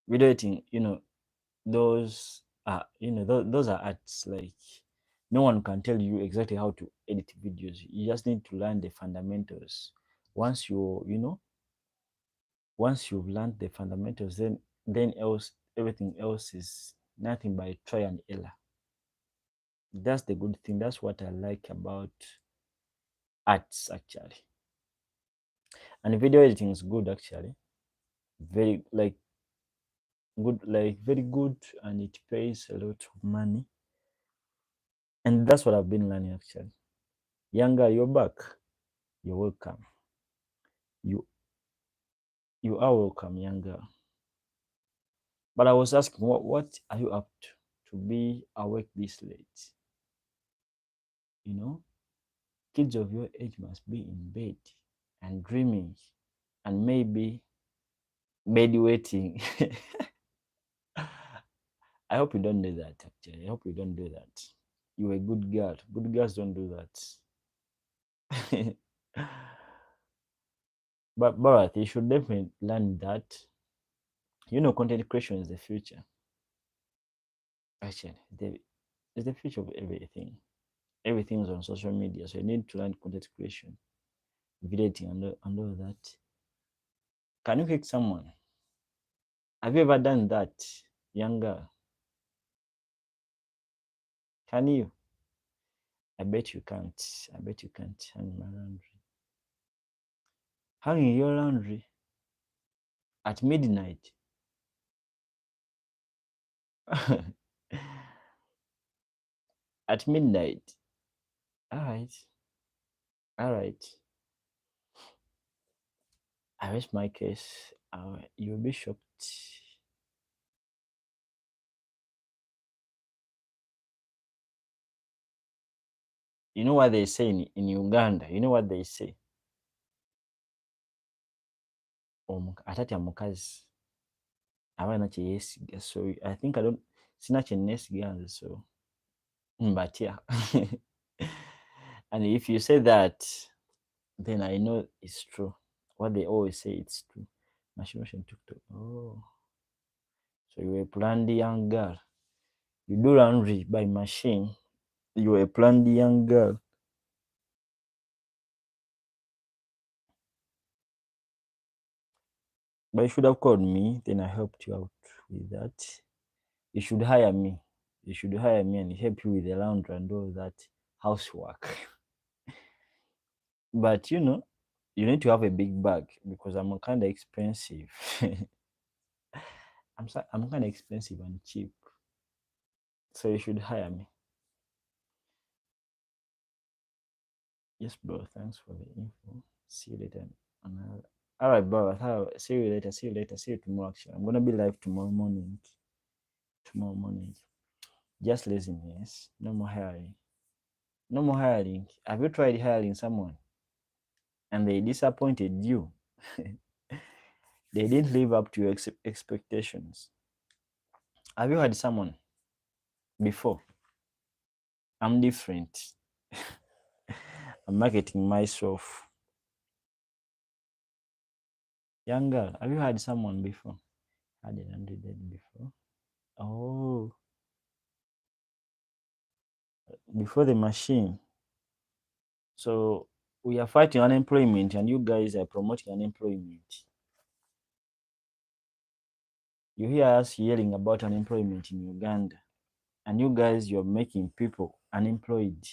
Speaker 1: Video editing, those are those are arts. Like no one can tell you exactly how to edit videos. You just need to learn the fundamentals. Once once you've learned the fundamentals, then else everything else is nothing but try and error. That's the good thing. That's what I like about arts actually. And video editing is good actually. Very like good, like very good, and it pays a lot of money. And that's what I've been learning actually. Younger, you're back. You're welcome. You you are welcome, younger. But I was asking, what are you up to be awake this late? You know, kids of your age must be in bed and dreaming and maybe bed waiting. I hope you don't do that actually. I hope you don't do that. You're a good girl. Good girls don't do that. But Bharat, you should definitely learn that. Content creation is the future. Actually, it's the future of everything. Everything is on social media, so you need to learn content creation, video editing, and all that. Can you kick someone? Have you ever done that, young girl? Can you? I bet you can't. I bet you can't hang my laundry. Hanging your laundry at midnight. At midnight. All right. All right. I rest my case. You'll be shocked. You know what they say in Uganda? You know what they say? Atatya mukazi abaana kye yeesiga. So I think I don't sina kye neesiga nze, so mbatya. And if you say that, then I know it's true. What they always say, it's true. Machine TikTok. Oh, so you're a planned young girl. You do laundry by machine. You're a planned young girl. But you should have called me, then I helped you out with that. You should hire me. You should hire me and help you with the laundry and all that housework. But you know, you need to have a big bag because I'm kind of expensive. I'm kind of expensive and cheap. So you should hire me. Yes, bro. Thanks for the info. See you later. All right, bro. See you later. See you later. See you tomorrow. Actually, I'm gonna be live tomorrow morning. Tomorrow morning. Just laziness. No more hiring. No more hiring. Have you tried hiring someone and they disappointed you? They didn't live up to your expectations. Have you had someone before? I'm different. I'm marketing myself. Young girl, have you had someone before? Had an unread before? Oh, before the machine. So we are fighting unemployment and you guys are promoting unemployment. You hear us yelling about unemployment in Uganda, and you guys, you're making people unemployed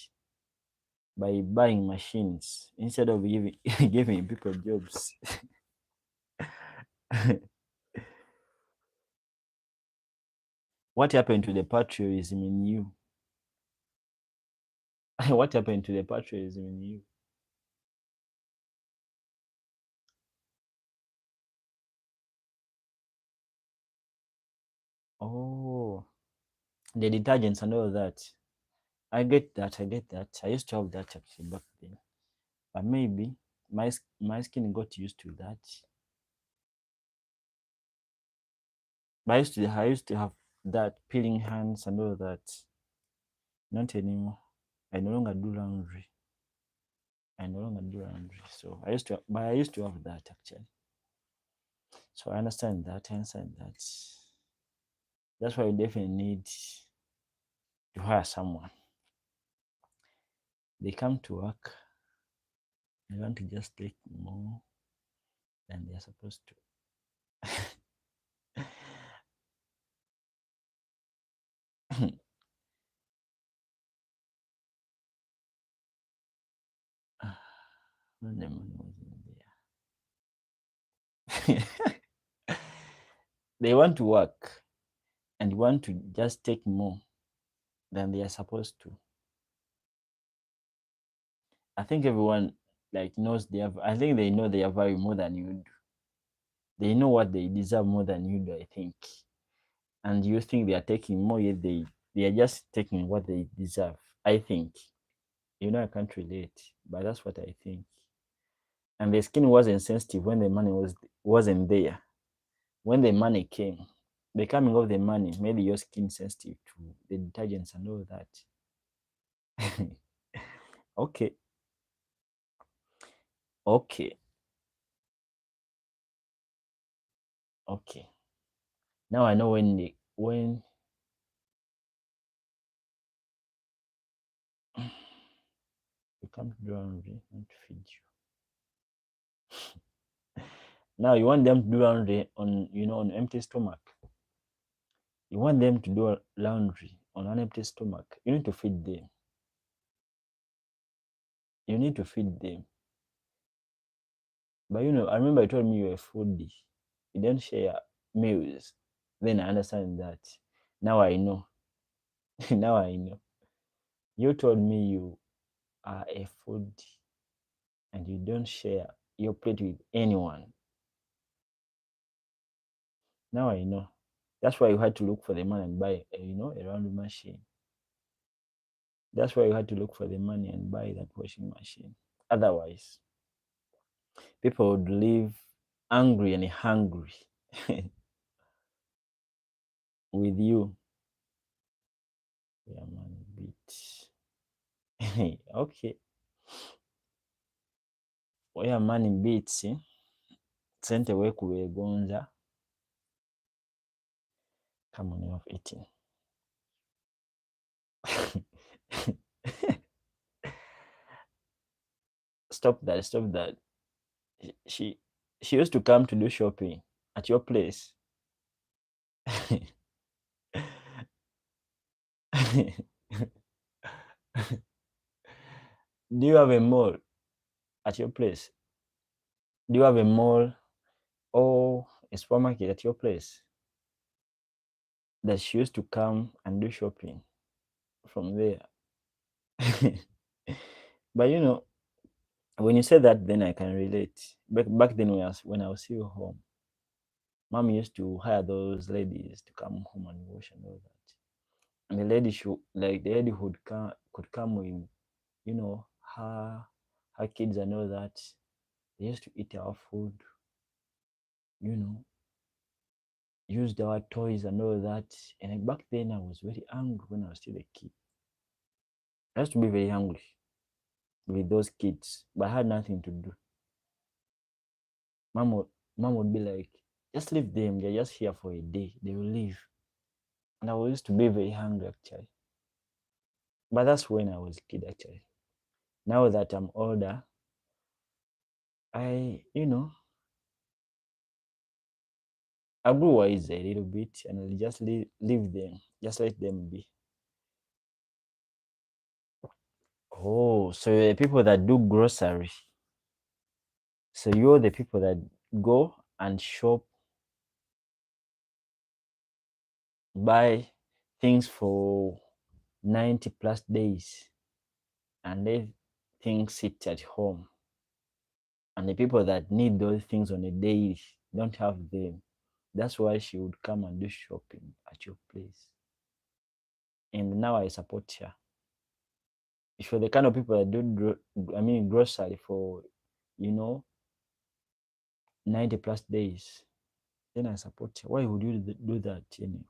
Speaker 1: by buying machines instead of giving people jobs. What happened to the patriotism in you? What happened to the patriotism in you? Oh, the detergents and all that. I get that. I get that. I used to have that actually back then, but maybe my skin got used to that. But I used to have that peeling hands and all that. Not anymore. I no longer do laundry. I no longer do laundry. So I used to have that actually. So I understand that. I understand that. That's why you definitely need to hire someone. They come to work. They want to just take more than they're supposed to. When the money was in there. They want to work and want to just take more than they are supposed to. I think everyone like knows I think they know their value more than you do. They know what they deserve more than you do, I think. And you think they are taking more, yet they are just taking what they deserve. I think. You know, I can't relate, but that's what I think. And the skin wasn't sensitive when the money wasn't there. When the money came, the coming of the money made your skin sensitive to the detergents and all that. Okay. Okay. Okay. Now I know when you come to do laundry, not to feed you. Now you want them to do laundry on empty stomach. You want them to do laundry on an empty stomach. You need to feed them. You need to feed them. But I remember you told me you're a foodie. You don't share meals. Then I understand that. Now I know. Now I know. You told me you are a foodie and you don't share your plate with anyone. Now I know. That's why you had to look for the money and buy, a round machine. That's why you had to look for the money and buy that washing machine. Otherwise, people would live angry and hungry with you. Yeah, man, beat. Okay. Oya mani beats. Sente wekubegonza. Come on, you're 18. Stop that, stop that. She she used to come to do shopping at your place. Do you have a mall at your place? Do you have a mall or a supermarket at your place that she used to come and do shopping from there? But when you say that, then I can relate. Back then, when I was still home, mom used to hire those ladies to come home and wash and all that. And the lady could come with, her kids and all that. They used to eat our food, you know, used our toys and all that. And back then, I was very angry when I was still a kid. I used to be very angry with those kids, but I had nothing to do. Mom would be like, just leave them. They're just here for a day. They will leave. And I used to be very hungry actually. But that's when I was a kid actually. Now that I'm older, I grew wise a little bit and I'll just leave them. Just let them be. Oh, so you're the people that do grocery. So you're the people that go and shop, buy things for 90 plus days, and let things sit at home. And the people that need those things on a daily don't have them. That's why she would come and do shopping at your place. And now I support her. If you're the kind of people that do, grocery for, you know, 90 plus days, then I support her. Why would you do that anyway?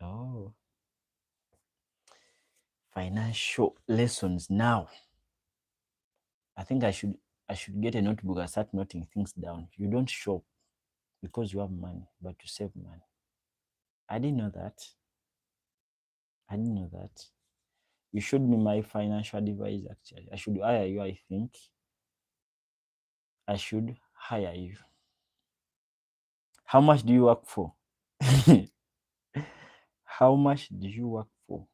Speaker 1: Oh, financial lessons now. I think I should get a notebook and start noting things down. You don't shop because you have money, but to save money. I didn't know that. I didn't know that. You should be my financial advisor actually. I should hire you, I think. I should hire you. How much do you work for? How much do you work for?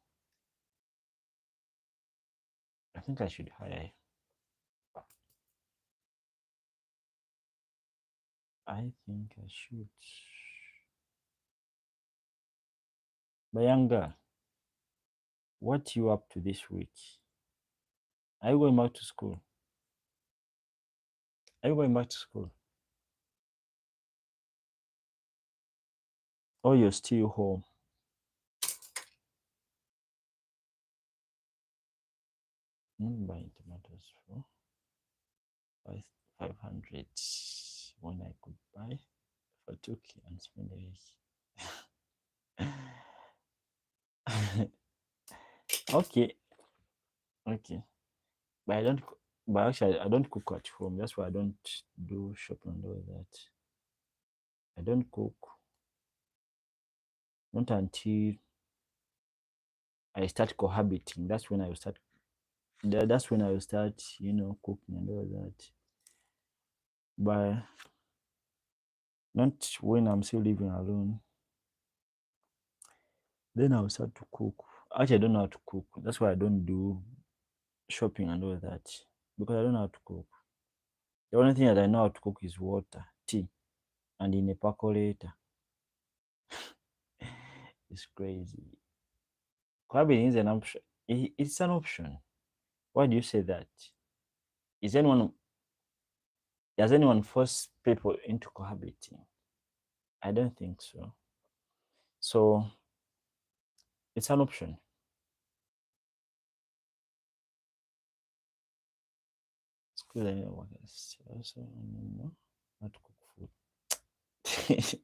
Speaker 1: I think I should hire you. I think I should. Bayanga, what you up to this week? Are you going back to school? Are you going back to school? Or you're still home? I'm buying tomatoes for 500 when I could buy for 2K and spend a week. Okay, okay. But actually I don't cook at home. That's why I don't do shopping and all that. I don't cook not until I start cohabiting. That's when I will start. That's when I will start, cooking and all that. But not when I'm still living alone. Then I'll start to cook. Actually, I don't know how to cook. That's why I don't do shopping and all that because I don't know how to cook. The only thing that I know how to cook is water, tea, and in a percolator. It's crazy. Cohabiting is an option. It's an option. Why do you say that? Is anyone does anyone force people into cohabiting? I don't think so. So it's an option. School workers also know how to cook food.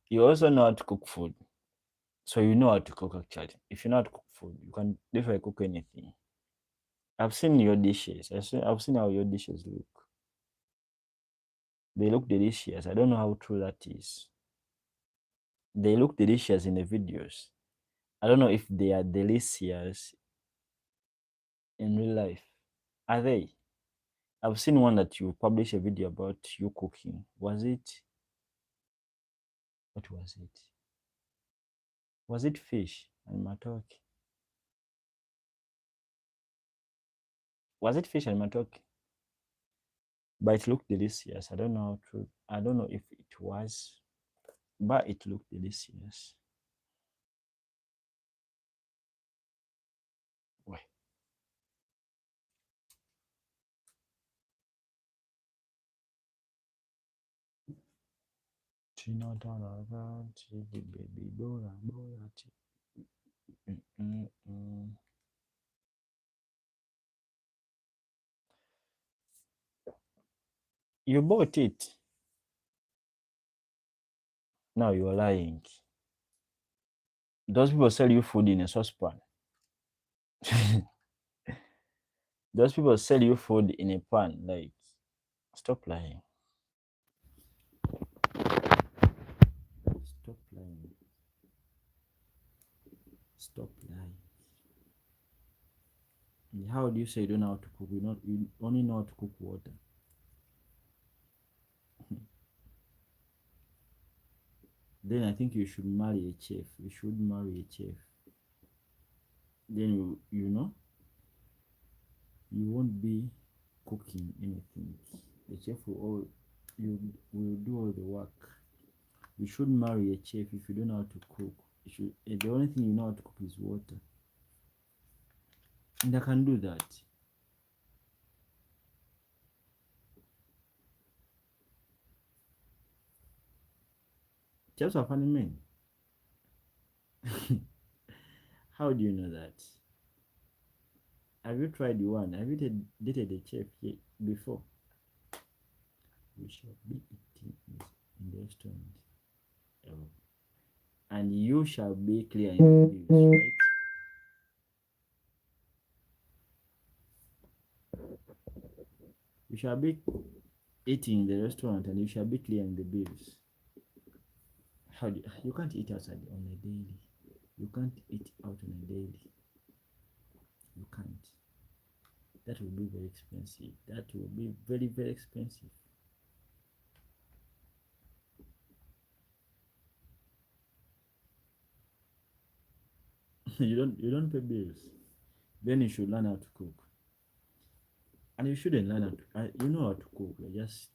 Speaker 1: You also know how to cook food. So you know how to cook actually. If you know how to cook food, you can definitely cook anything. I've seen your dishes. I've seen how your dishes look. They look delicious. I don't know how true that is. They look delicious in the videos. I don't know if they are delicious in real life. Are they? I've seen one that you published a video about you cooking. Was it? What was it? Was it fish and matoke? Was it fish and matoke? But it looked delicious. I don't know how true. I don't know if it was, but it looked delicious. Wait. Chino Donovan, Chidi Baby Bora Bora. You bought it. Now you're lying. Those people sell you food in a saucepan. Those people sell you food in a pan. Like, stop lying. Stop lying. Stop lying. How do you say you don't know how to cook? You only know how to cook water. Then I think you should marry a chef. You should marry a chef. Then you know you won't be cooking anything. The chef will do all the work. You should marry a chef if you don't know how to cook. The only thing you know how to cook is water. And I can do that. Chefs are funny men. How do you know that? Have you tried one? Have you dated a chef before? We shall be eating in the restaurant. Oh. And you shall be clear in the bills, right? You shall be eating in the restaurant and you shall be clearing the bills. You can't eat outside on a daily. You can't eat out on a daily. You can't. That will be very expensive. That will be very, very expensive. You don't pay bills. Then you should learn how to cook. And you shouldn't learn how to you know how to cook. You're just,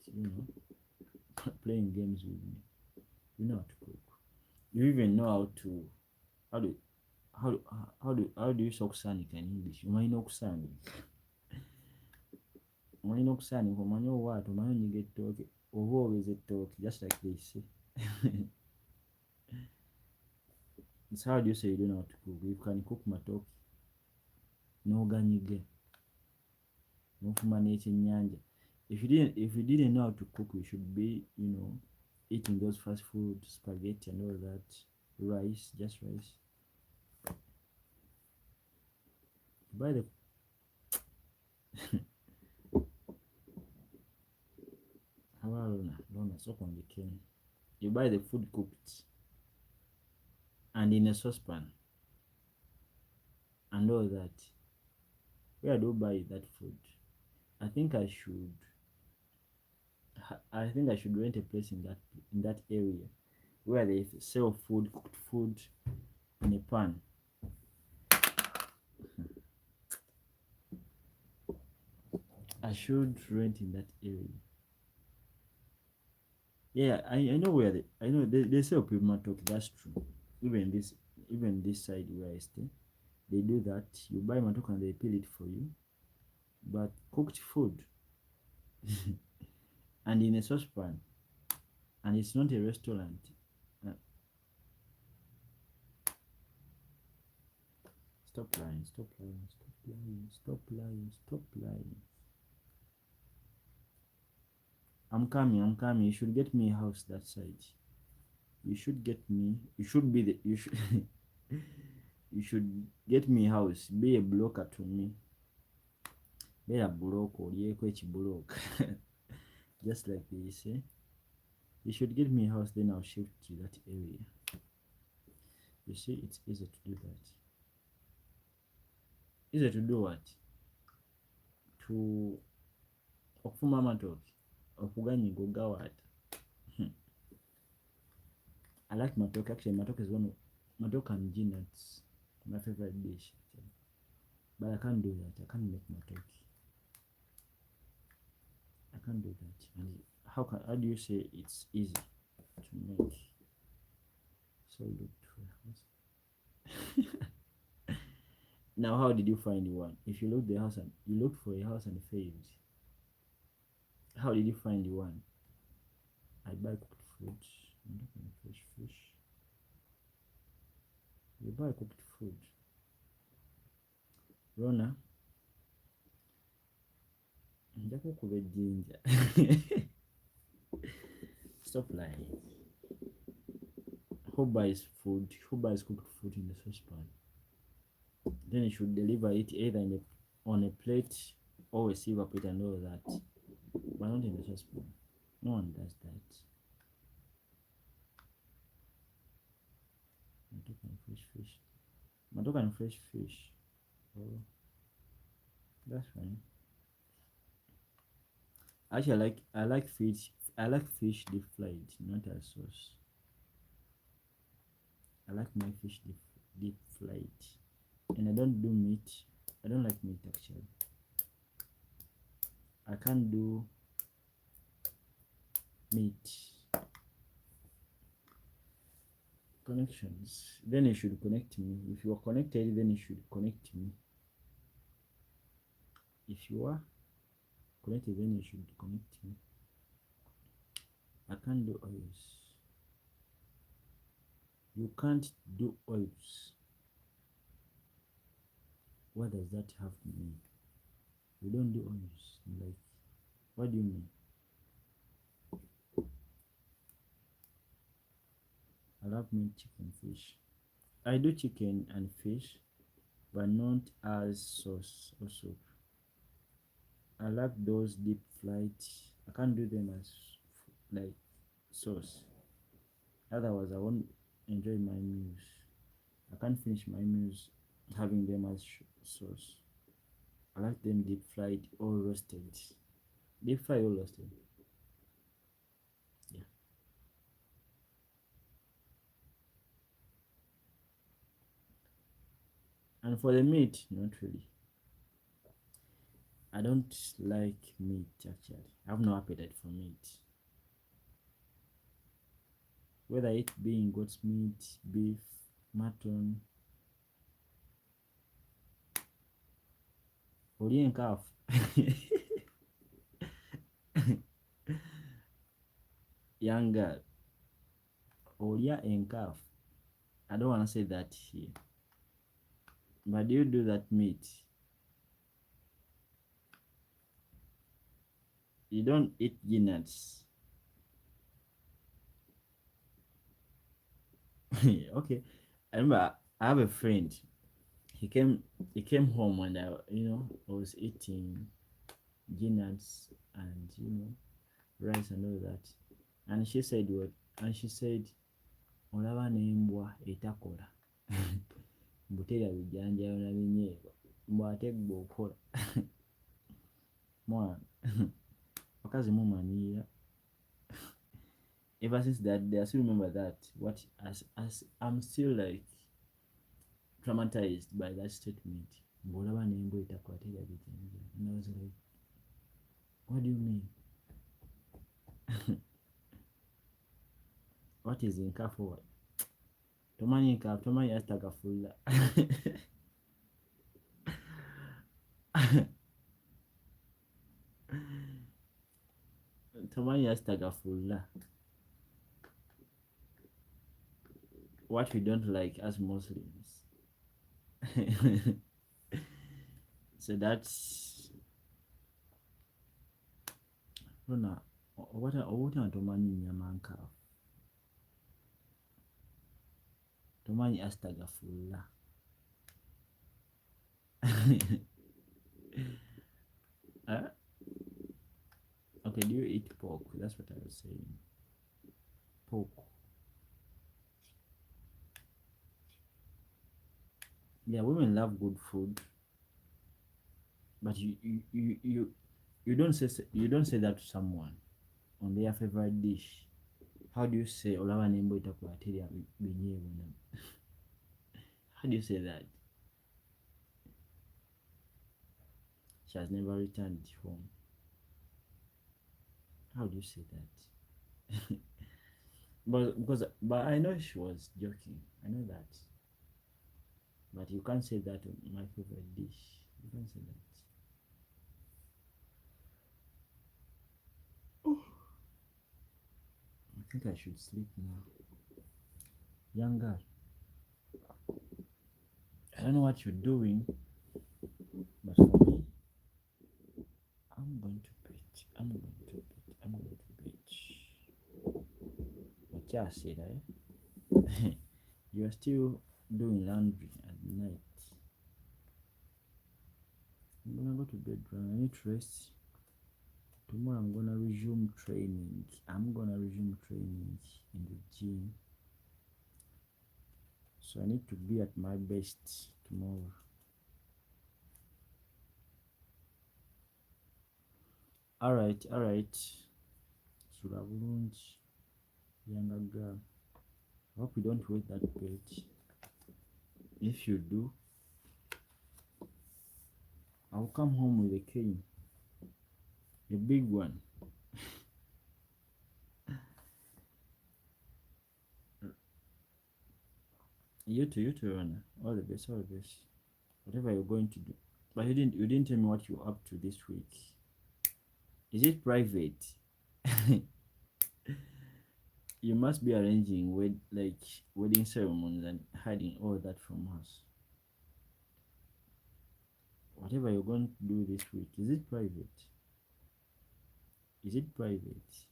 Speaker 1: playing games with me. You know how to cook. You even know how do how do you say okusanika in English? Umanyi okusanika. Umanyi okusanika, umanyi owaata, umanyi onyiga ettooke, oba obeza ettooke, just like they say. It's how do you say you don't know how to cook? You can cook matoke. N'oganyiga. N'ofuma n'ekyennyanja. If you didn't know how to cook, you should be, eating those fast food, spaghetti and all that. Rice, just rice. Buy the you buy the food cooked and in a saucepan and all that. Where do you buy that food? I think I should rent a place in that area where they sell cooked food in a pan. I should rent in that area. Yeah, I know where they sell matoke. That's true. Even this side where I stay, they do that. You buy matoke and they peel it for you. but cooked food and in a saucepan, and it's not a restaurant. Uh, Stop lying, stop lying, stop lying, stop lying, stop lying. I'm coming, I'm coming. You should get me a house that side. You should get me, you should be the, you should, you should get me a house. Be a blocker to me. Be a block or block. Just like this, eh? You should get me a house, then I'll shift to that area. You see, it's easy to do that. Easy to do what? To okufuma amatooke okuganyiga ogawata. I like matoke. Actually, matoke is one of matoke and peanuts, my favorite dish. Actually. But I can't do that. I can't make matoke. I can't do that. And how do you say it's easy to make? So look for a house. Now, how did you find one? If you looked the house and you looked for a house and failed, how did you find one? I buy cooked food. I'm looking at fresh fish. You buy cooked food. Rona, njakukuba ejjinja. Stop lying. Who buys food? Who buys cooked food in the saucepan? Then you should deliver it either on a plate or a silver plate and all that, but not in the saucepan. No one does that. Matoke and fresh fish. Matoke and fresh fish. Oh, that's fine. Actually, I like fish. I like fish deep fried, not as sauce. I like my fish deep fried, and I don't do meat. I don't like meat actually. I can't do meat. Connections. Then you should connect me. If you are connected, then you should connect me. If you are connected, then you should connect me. I can't do oils. You can't do oils. What does that have to mean? You don't do oils. Like, what do you mean? I love meat, chicken, fish. I do chicken and fish, but not as sauce or soup. I like those deep fried. I can't do them as like sauce. Otherwise, I won't enjoy my meals. I can't finish my meals having them as sauce. I like them deep fried or roasted. Deep fried or roasted. Yeah. And for the meat, not really. I don't like meat actually. I have no appetite for meat. Whether it being goat's meat, beef, mutton, or even calf. Young girl, Olia and calf. I don't want to say that here. But do you do that meat? You don't eat peanuts. Okay. I remember I have a friend. He came home and I was eating peanuts and rice and all that. And she said what? And she said, olaba n'embwa etakola. Mbuteera bijanjaalo na binyeebwa. Mbw'ate ggwe okola. Mwana. Wakazi mumanyiira. Ever since that day, I still remember that. As I'm still like traumatized by that statement. Mbw'olaba n'embwa etakola teera bijanjaalo. And I was like, what do you mean? What is in car for? Tomanyi car, tomanyi astagfirullah. Tomani astagfirullah. What we don't like as Muslims. So that's Rona. What are Tomani Yamanka? Tomani astagfirullah. Okay, do you eat pork? That's what I was saying. Pork. Yeah, women love good food, but you don't say that to someone on their favorite dish. How do you say olawa nembo itakuateria benyewe na? How do you say that? She has never returned home. How do you say that? But I know she was joking. I know that. But you can't say that on my favorite dish. You can't say that. Oh, I think I should sleep now. Young girl, I don't know what you're doing, but for me, I'm going to bed. I'm going to bed. I'm going to bed. But yeah, I said, you're still doing laundry at night. I'm gonna go to bed. I need rest. Tomorrow I'm gonna resume training. I'm gonna resume training in the gym. So I need to be at my best tomorrow. Alright. Surabulunj, younger girl. I hope you don't wet that bed. If you do, I'll come home with a cane. A big one. You too, Rana. All the best. Whatever you're going to do. But you didn't tell me what you're up to this week. Is it private? You must be arranging wedding ceremonies and hiding all that from us. Whatever you're going to do this week, is it private? Is it private?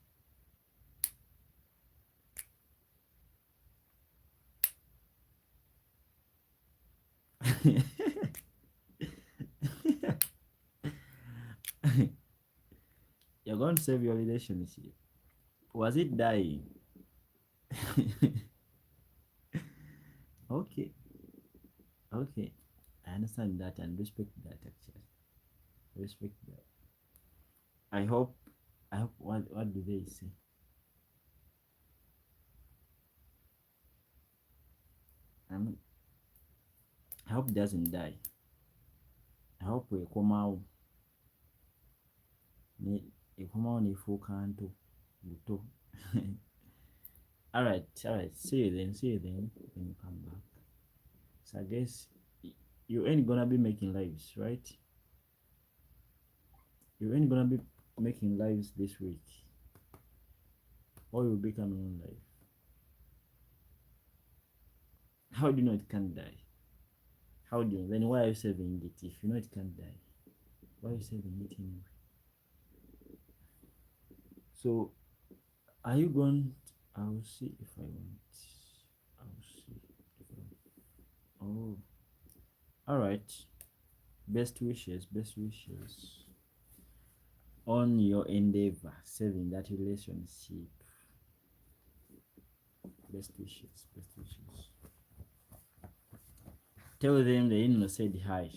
Speaker 1: You're going to save your relationship. Was it dying? Okay. I understand that and respect that actually. Respect that. I hope what do they say? I hope it doesn't die. I hope we come out ni fuka nto buto. Alright. See you then when you come back. So I guess you ain't gonna be making lives, right? You ain't gonna be making lives this week. Or you'll be coming on live. How do you know it can't die? How do you know? Then why are you saving it if you know it can't die? Why are you saving it anyway? So are you going I'll see if I want. I'll see if I want. Oh, alright. Best wishes on your endeavor, saving that relationship. Best wishes. Tell them the in-law said hi,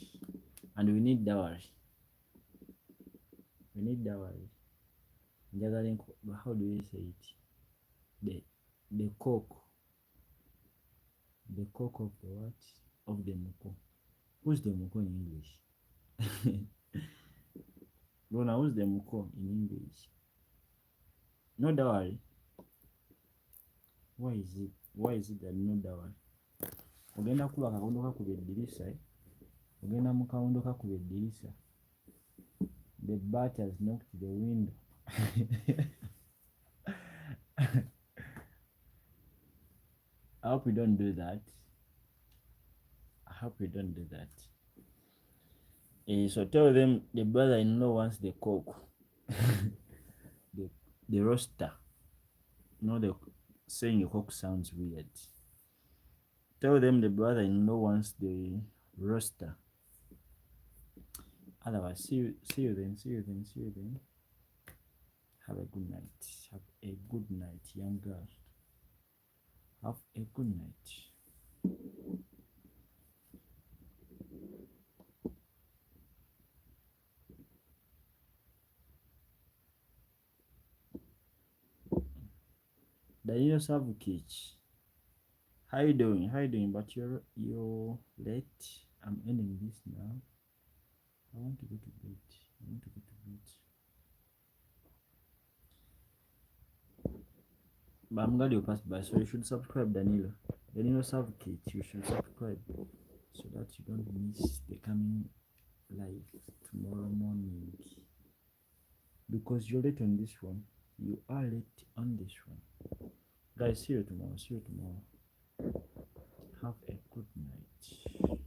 Speaker 1: and we need dowry. How do we say it? The cock of the what? Of the muko. Who's the muko in English? Rona, who's the muko in English? No dowry. Why is it that no dowry? Ogenda kuba kakondo kakuba eddirisa. Ogenda mu kawondo kakuba eddirisa. The bat has knocked the window. I hope you don't do that. I hope you don't do that. So tell them the brother-in-law wants the coke, the the roaster. No, the saying a coke sounds weird. Tell them the brother-in-law wants the roaster. Otherwise, see you then, see you then, see you then. Have a good night. Have a good night, young girl. Have a good night. Danilo Savukic. How you doing? How you doing? But you're late. I'm ending this now. I want to go to bed. I want to go to bed. But I'm glad you passed by. So you should subscribe, Danilo. Danilo Savukic. You should subscribe so that you don't miss the coming live tomorrow morning. Because you're late on this one. You are late on this one. Guys, see you tomorrow. See you tomorrow. Have a good night.